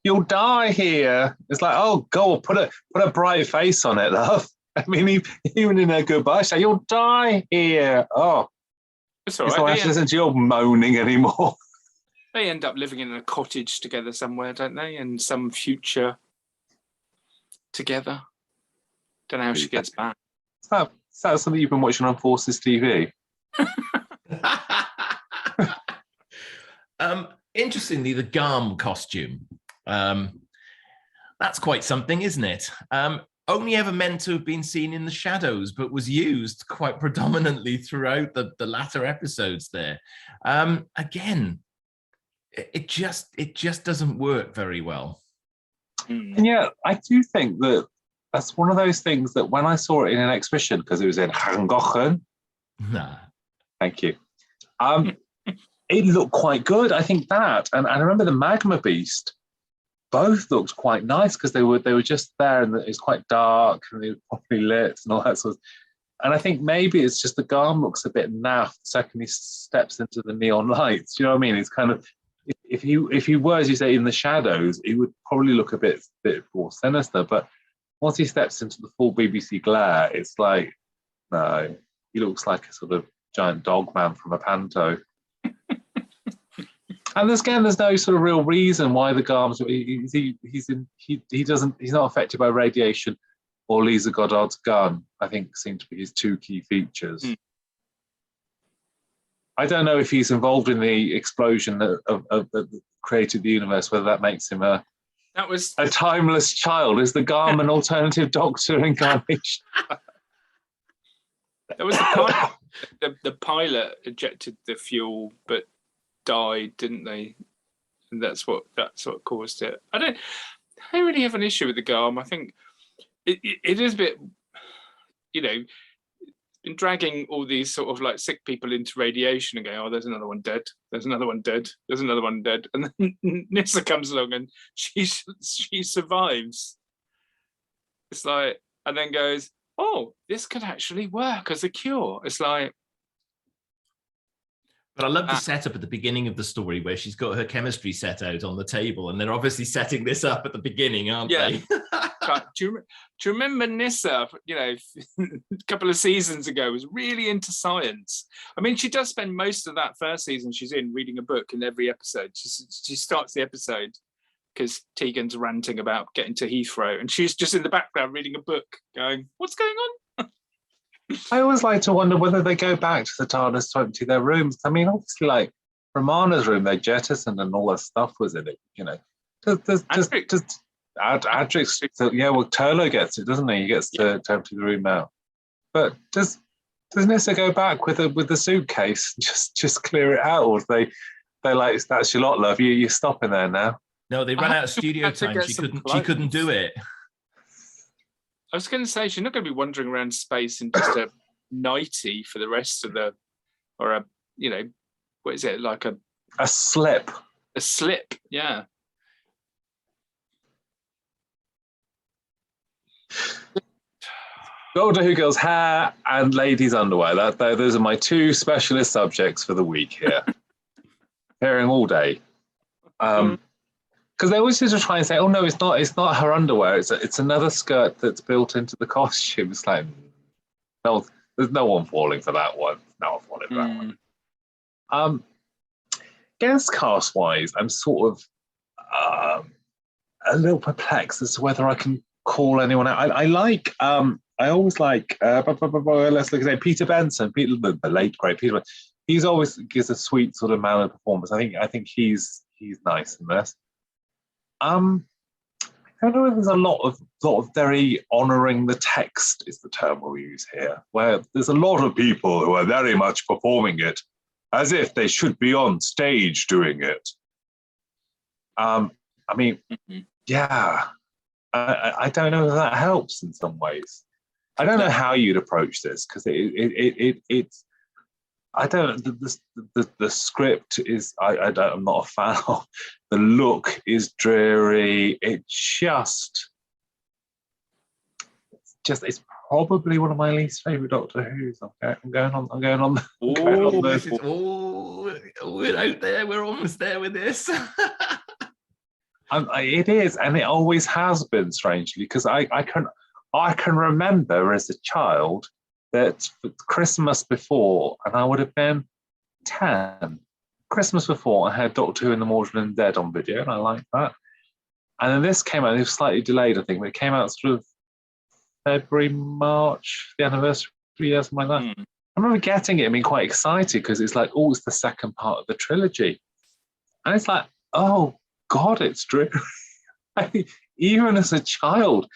"You'll die here." It's like, oh, God, put a bright face on it, love. I mean, even in her goodbye, say, "You'll die here." Oh, it's all right. It's not actually you're moaning anymore. They end up living in a cottage together somewhere, don't they? In some future together. Don't know how she gets back. Is that something you've been watching on Forces TV? Interestingly, the Garm costume. That's quite something, isn't it? Only ever meant to have been seen in the shadows, but was used quite predominantly throughout the latter episodes there. Again, it just doesn't work very well. And yeah, I do think that's one of those things that when I saw it in an exhibition, because it was in Hangochen, thank you, it looked quite good. I think that, and I remember the Magma Beast both looked quite nice because they were just there, and it was quite dark and they were properly lit and all that sort of. And I think maybe it's just the Garm looks a bit naff the second he steps into the neon lights. You know what I mean? It's kind of, if he were, as you say, in the shadows, he would probably look a bit more sinister. But once he steps into the full BBC glare, it's like, no, he looks like a sort of giant dog man from a panto. And there's no sort of real reason why the Garms. He's not affected by radiation or Lisa Goddard's gun. I think seem to be his two key features. I don't know if he's involved in the explosion that created the universe. Whether that makes him a timeless child. Is the Garm an alternative Doctor incarnation? That was the pilot ejected the fuel, but died, didn't they? And that's what caused it. I don't really have an issue with the Garm. I think it is a bit, been dragging all these sort of like sick people into radiation and going, oh, there's another one dead, there's another one dead, there's another one dead, and then Nyssa comes along and she survives. It's like, and then goes, oh, this could actually work as a cure. It's like. But I love the setup at the beginning of the story where she's got her chemistry set out on the table, and they're obviously setting this up at the beginning, aren't they? Do you remember Nyssa, a couple of seasons ago, was really into science. I mean, she does spend most of that first season she's in reading a book in every episode. She starts the episode because Tegan's ranting about getting to Heathrow, and she's just in the background reading a book going, what's going on? I always like to wonder whether they go back to the TARDIS to empty their rooms. I mean, obviously, like Romana's room, they jettisoned and all that stuff was in it. Just Adric's. Yeah, well, Turlough gets it, doesn't he? He gets to empty the room out. But does Nyssa go back with the suitcase and just clear it out, or they like, that's your lot, love. You're stopping there now. No, they ran out of studio time. She couldn't do it. I was going to say, she's not going to be wandering around space in just a nightie for the rest of what is it, like a slip? A slip, yeah. Doctor Who girls' hair and ladies' underwear. Those are my two specialist subjects for the week here. Hearing all day. Because they always used to try and say, "Oh no, it's not her underwear. It's another skirt that's built into the costume." It's like, no, there's no one falling for that one. No one falling for that one. Guest cast wise, I'm sort of a little perplexed as to whether I can call anyone out. I always like. Let's look at it. Peter Benson, the late great Peter. He's always gives a sweet sort of mannered performance. I think he's nice in this. I don't know if there's a lot of very honouring the text is the term we'll use here, where there's a lot of people who are very much performing it as if they should be on stage doing it. I don't know if that helps in some ways. I don't know how you'd approach this because it's. I don't. The script is. I'm not a fan of. The look is dreary. It's probably one of my least favourite Doctor Who's. I'm going on. We're out there. We're almost there with this. It is, and it always has been, strangely, because I can remember as a child that Christmas before, and I would have been 10. Christmas before, I had Doctor Who and the Modern Undead on video, and I liked that. And then this came out, it was slightly delayed, I think, but it came out sort of February, March, the anniversary year, something like that. I remember getting it and being quite excited because it's like, oh, it's the second part of the trilogy. And it's like, oh, God, it's dreary. Even as a child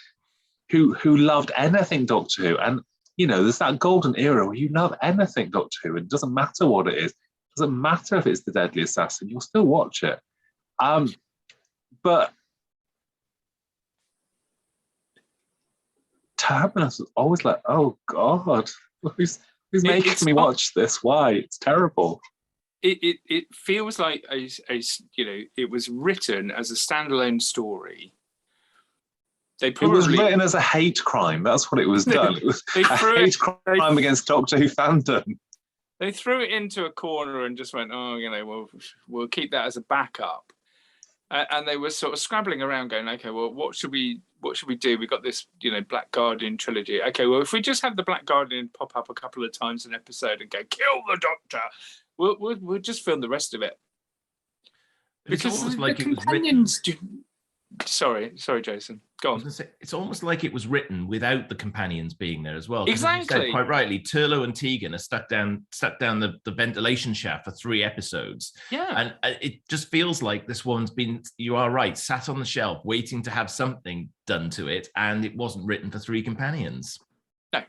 who loved anything Doctor Who, and there's that golden era where you love anything Doctor Who, and it doesn't matter what it is. It doesn't matter if it's the Deadly Assassin, you'll still watch it. But Terminus was always like, oh God, who's making me watch this? Why? It's terrible. it feels like it was written as a standalone story. It was written as a hate crime. That's what it was done. It was a hate crime against Doctor Who fandom. They threw it into a corner and just went, oh, we'll keep that as a backup. And they were sort of scrabbling around, going, okay, well, what should we do? We got this, Black Guardian trilogy. Okay, well, if we just have the Black Guardian pop up a couple of times an episode and go, kill the Doctor, we'll just film the rest of it. Because it's like the it was companions Sorry, Jason. Go on. It's almost like it was written without the companions being there as well. Exactly. As you said, quite rightly, Turlough and Tegan are stuck down the ventilation shaft for 3 episodes. Yeah. And it just feels like this one's been, you are right, sat on the shelf waiting to have something done to it, and it wasn't written for 3 companions. No,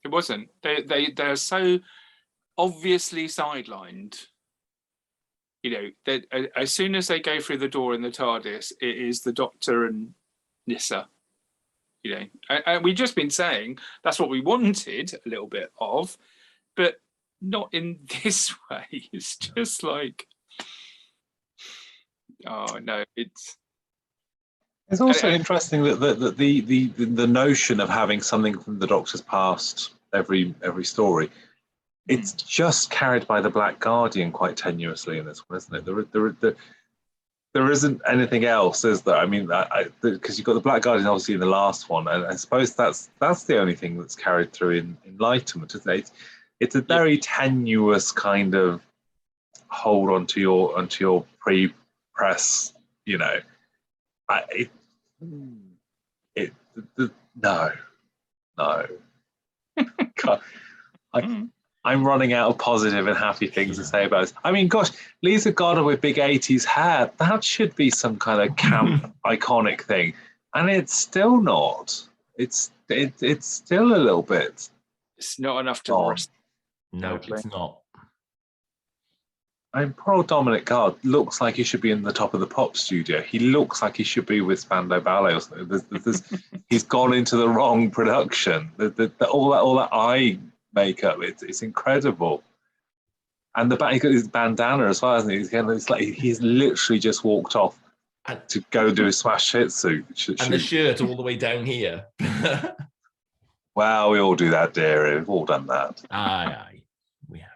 it wasn't. They're so obviously sidelined. That as soon as they go through the door in the TARDIS, it is the Doctor and Nyssa. And we've just been saying that's what we wanted a little bit of, but not in this way. It's just like, oh no, it's also interesting that the notion of having something from the Doctor's past every story. It's just carried by the Black Guardian quite tenuously in this one, isn't it? There isn't anything else, is there? I mean, because you've got the Black Guardian obviously in the last one, and I suppose that's the only thing that's carried through in Enlightenment, isn't it? It's a very tenuous kind of hold onto your pre-press, no. God, I'm running out of positive and happy things to say about it. I mean, gosh, Lisa Goddard with big 80s hair, that should be some kind of camp iconic thing. And it's still not. It's still a little bit. It's not enough to No, it's not. I mean, poor old Dominic Guard looks like he should be in the top of the pop studio. He looks like he should be with Spandau Ballet or something. He's gone into the wrong production. All that eye makeup, it's incredible. And he's got his bandana as well, hasn't he? It's like he's literally just walked off to go do a smash hit suit. And the shirt all the way down here. Well, we all do that, dear. We've all done that. Aye, we have.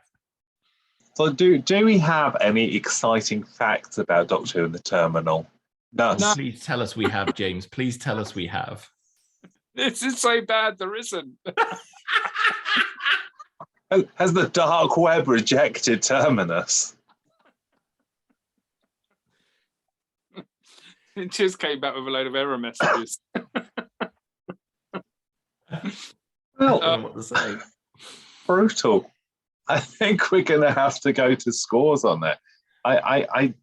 So do we have any exciting facts about Doctor Who in the Terminal? No. Please tell us we have, James. Please tell us we have. This is so bad, there isn't. Has the dark web rejected Terminus? It just came back with a load of error messages. Well, I don't know what to say. Brutal. I think we're going to have to go to scores on that. I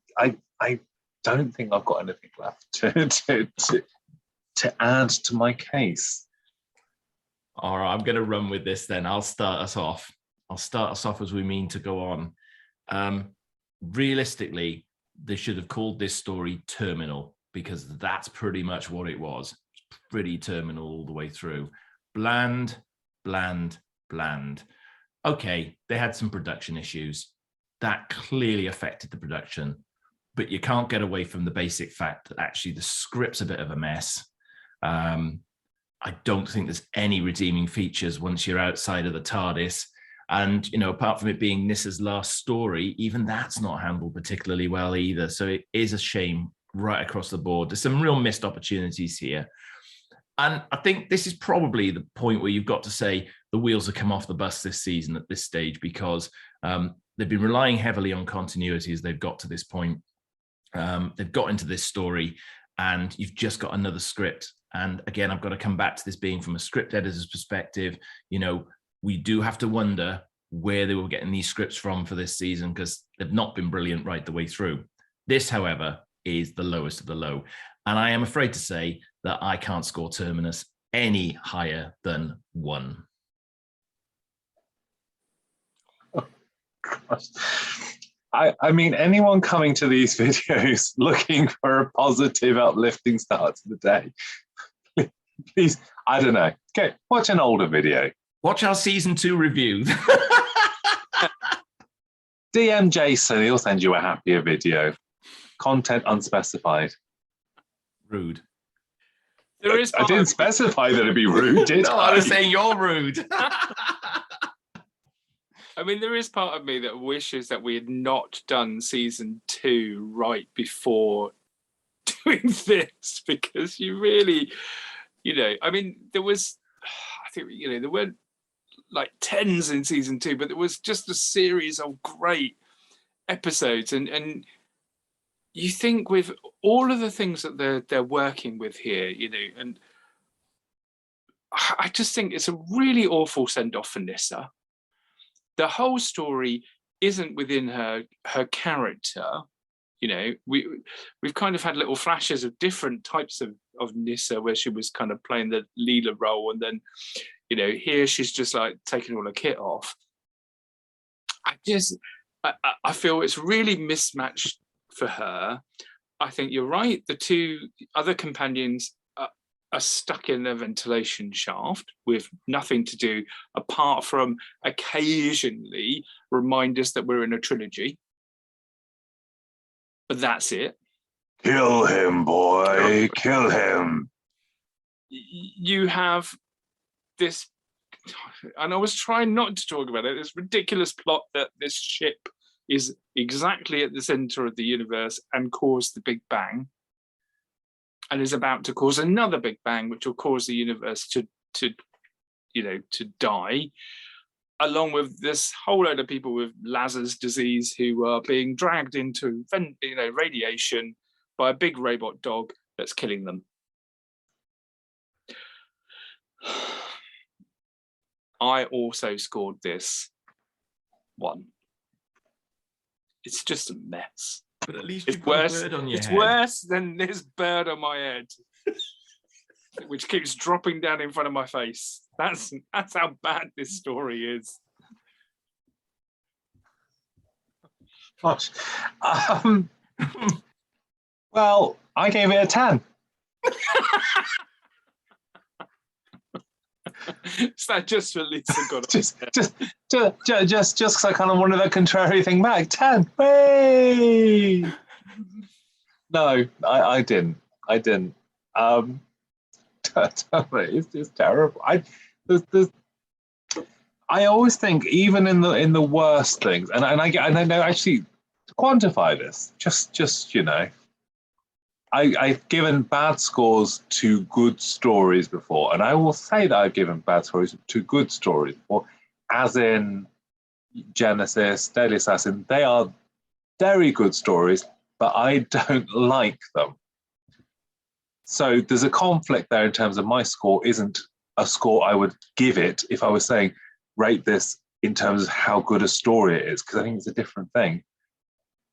don't think I've got anything left to add to my case. All right, I'm going to run with this then. I'll start us off as we mean to go on. Realistically, they should have called this story Terminal, because that's pretty much what it was. It's pretty terminal all the way through. Bland. Okay, they had some production issues. That clearly affected the production, but you can't get away from the basic fact that actually the script's a bit of a mess. I don't think there's any redeeming features once you're outside of the TARDIS. And, apart from it being Nyssa's last story, even that's not handled particularly well either. So it is a shame right across the board. There's some real missed opportunities here. And I think this is probably the point where you've got to say the wheels have come off the bus this season at this stage, because they've been relying heavily on continuity as they've got to this point. They've got into this story and you've just got another script. And again, I've got to come back to this being from a script editor's perspective. We do have to wonder where they were getting these scripts from for this season, because they've not been brilliant right the way through. This, however, is the lowest of the low. And I am afraid to say that I can't score Terminus any higher than 1. I mean, anyone coming to these videos looking for a positive, uplifting start to the day, please, I don't know, watch an older video. Watch our season 2 review. DM Jason, he'll send you a happier video. Content unspecified. Rude. There is. I didn't specify that it'd be rude, did No, I was saying you're rude. I mean, there is part of me that wishes that we had not done season 2 right before doing this, because you really, I mean, there was, I think, there weren't like tens in season 2, but there was just a series of great episodes, and you think with all of the things that they're working with here, and I just think it's a really awful send off for Nyssa. The whole story isn't within her character. We've kind of had little flashes of different types of Nyssa, where she was kind of playing the Leela role, and then here she's just like taking all her kit off. I feel it's really mismatched for her. I think you're right. The 2 other companions are stuck in a ventilation shaft with nothing to do apart from occasionally remind us that we're in a trilogy. But that's it. Kill him, boy. Kill him. You have this, and I was trying not to talk about it, this ridiculous plot that this ship is exactly at the center of the universe and caused the Big Bang, and is about to cause another Big Bang, which will cause the universe to die, along with this whole load of people with Lazar's disease who are being dragged into radiation by a big robot dog that's killing them. I also scored this 1. It's just a mess. But at least It's you've got worse. a bird on your It's head. worse than this bird on my head, which keeps dropping down in front of my face. That's how bad this story is. Gosh. Well, I gave it a 10. Is that just for Lisa? just because I kind of wanted that contrary thing back. 10. Hey! No, I didn't. It's terrible. I always think, even in the worst things, and I know actually to quantify this. Just I've given bad scores to good stories before, and I will say that I've given bad scores to good stories before, as in Genesis, Daily Assassin. They are very good stories, but I don't like them. So there's a conflict there in terms of my score isn't a score I would give it if I was saying rate this in terms of how good a story it is, because I think it's a different thing.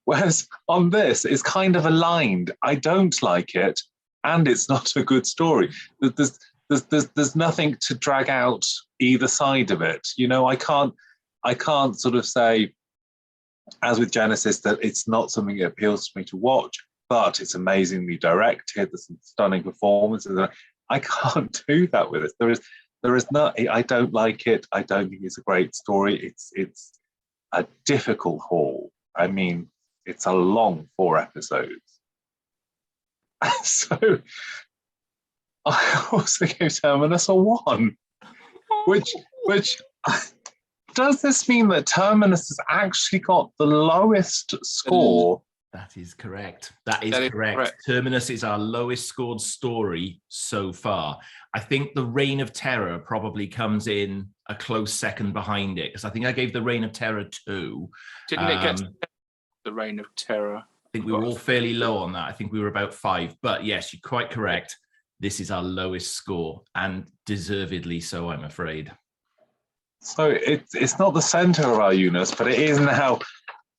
Whereas on this, it's kind of aligned. I don't like it, and it's not a good story. There's nothing to drag out either side of it. I can't sort of say, as with Genesis, that it's not something that appeals to me to watch, but it's amazingly directed. There's some stunning performances. I can't do that with it. There is not. I don't like it. I don't think it's a great story. It's a difficult haul. I mean, it's a long 4 episodes. So I also gave Terminus a 1, which does this mean that Terminus has actually got the lowest score? That is correct. That is correct. Terminus is our lowest scored story so far. I think the Reign of Terror probably comes in a close second behind it, because I think I gave the Reign of Terror 2. Didn't it get to the Reign of Terror? I think we were all fairly low on that. I think we were about 5. But yes, you're quite correct. This is our lowest score, and deservedly so, I'm afraid. So it's not the center of our universe, but it is now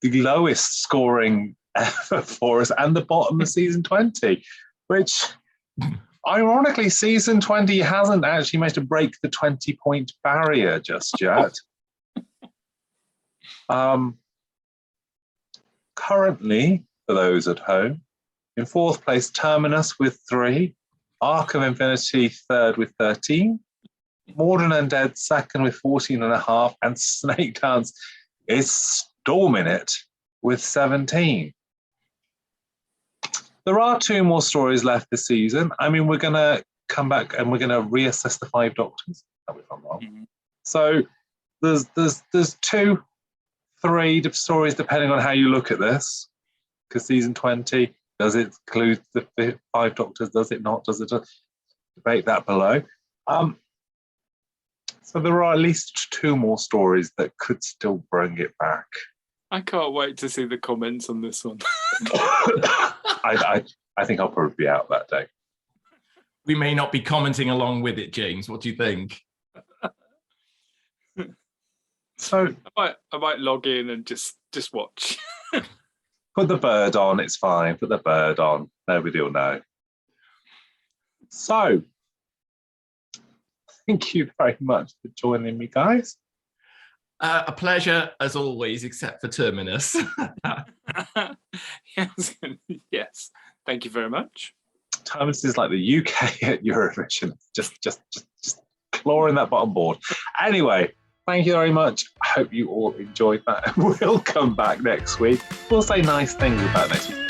the lowest scoring ever for us, and the bottom of season 20, which ironically season 20 hasn't actually managed to break the 20-point barrier just yet. Currently, for those at home, in 4th place, Terminus with 3, Arc of Infinity 3rd with 13, Modern Undead 2nd with 14.5, and Snake Dance is Dorminate with 17. There are 2 more stories left this season. I mean, we're going to come back and we're going to reassess the 5 Doctors. If I'm wrong. Mm-hmm. So there's 2, 3 stories depending on how you look at this. Because season 20, does it include the 5 Doctors? Does it not? Does it debate that below? So there are at least 2 more stories that could still bring it back. I can't wait to see the comments on this one. I think I'll probably be out that day. We may not be commenting along with it, James. What do you think? So I might log in and just watch. Put the bird on. It's fine. Put the bird on. Nobody will know. So thank you very much for joining me, guys. A pleasure, as always, except for Terminus. Yes. Thank you very much. Terminus is like the UK at Eurovision. Just clawing that bottom board. Anyway, thank you very much. I hope you all enjoyed that. We'll come back next week. We'll say nice things about next week.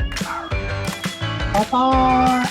Bye-bye.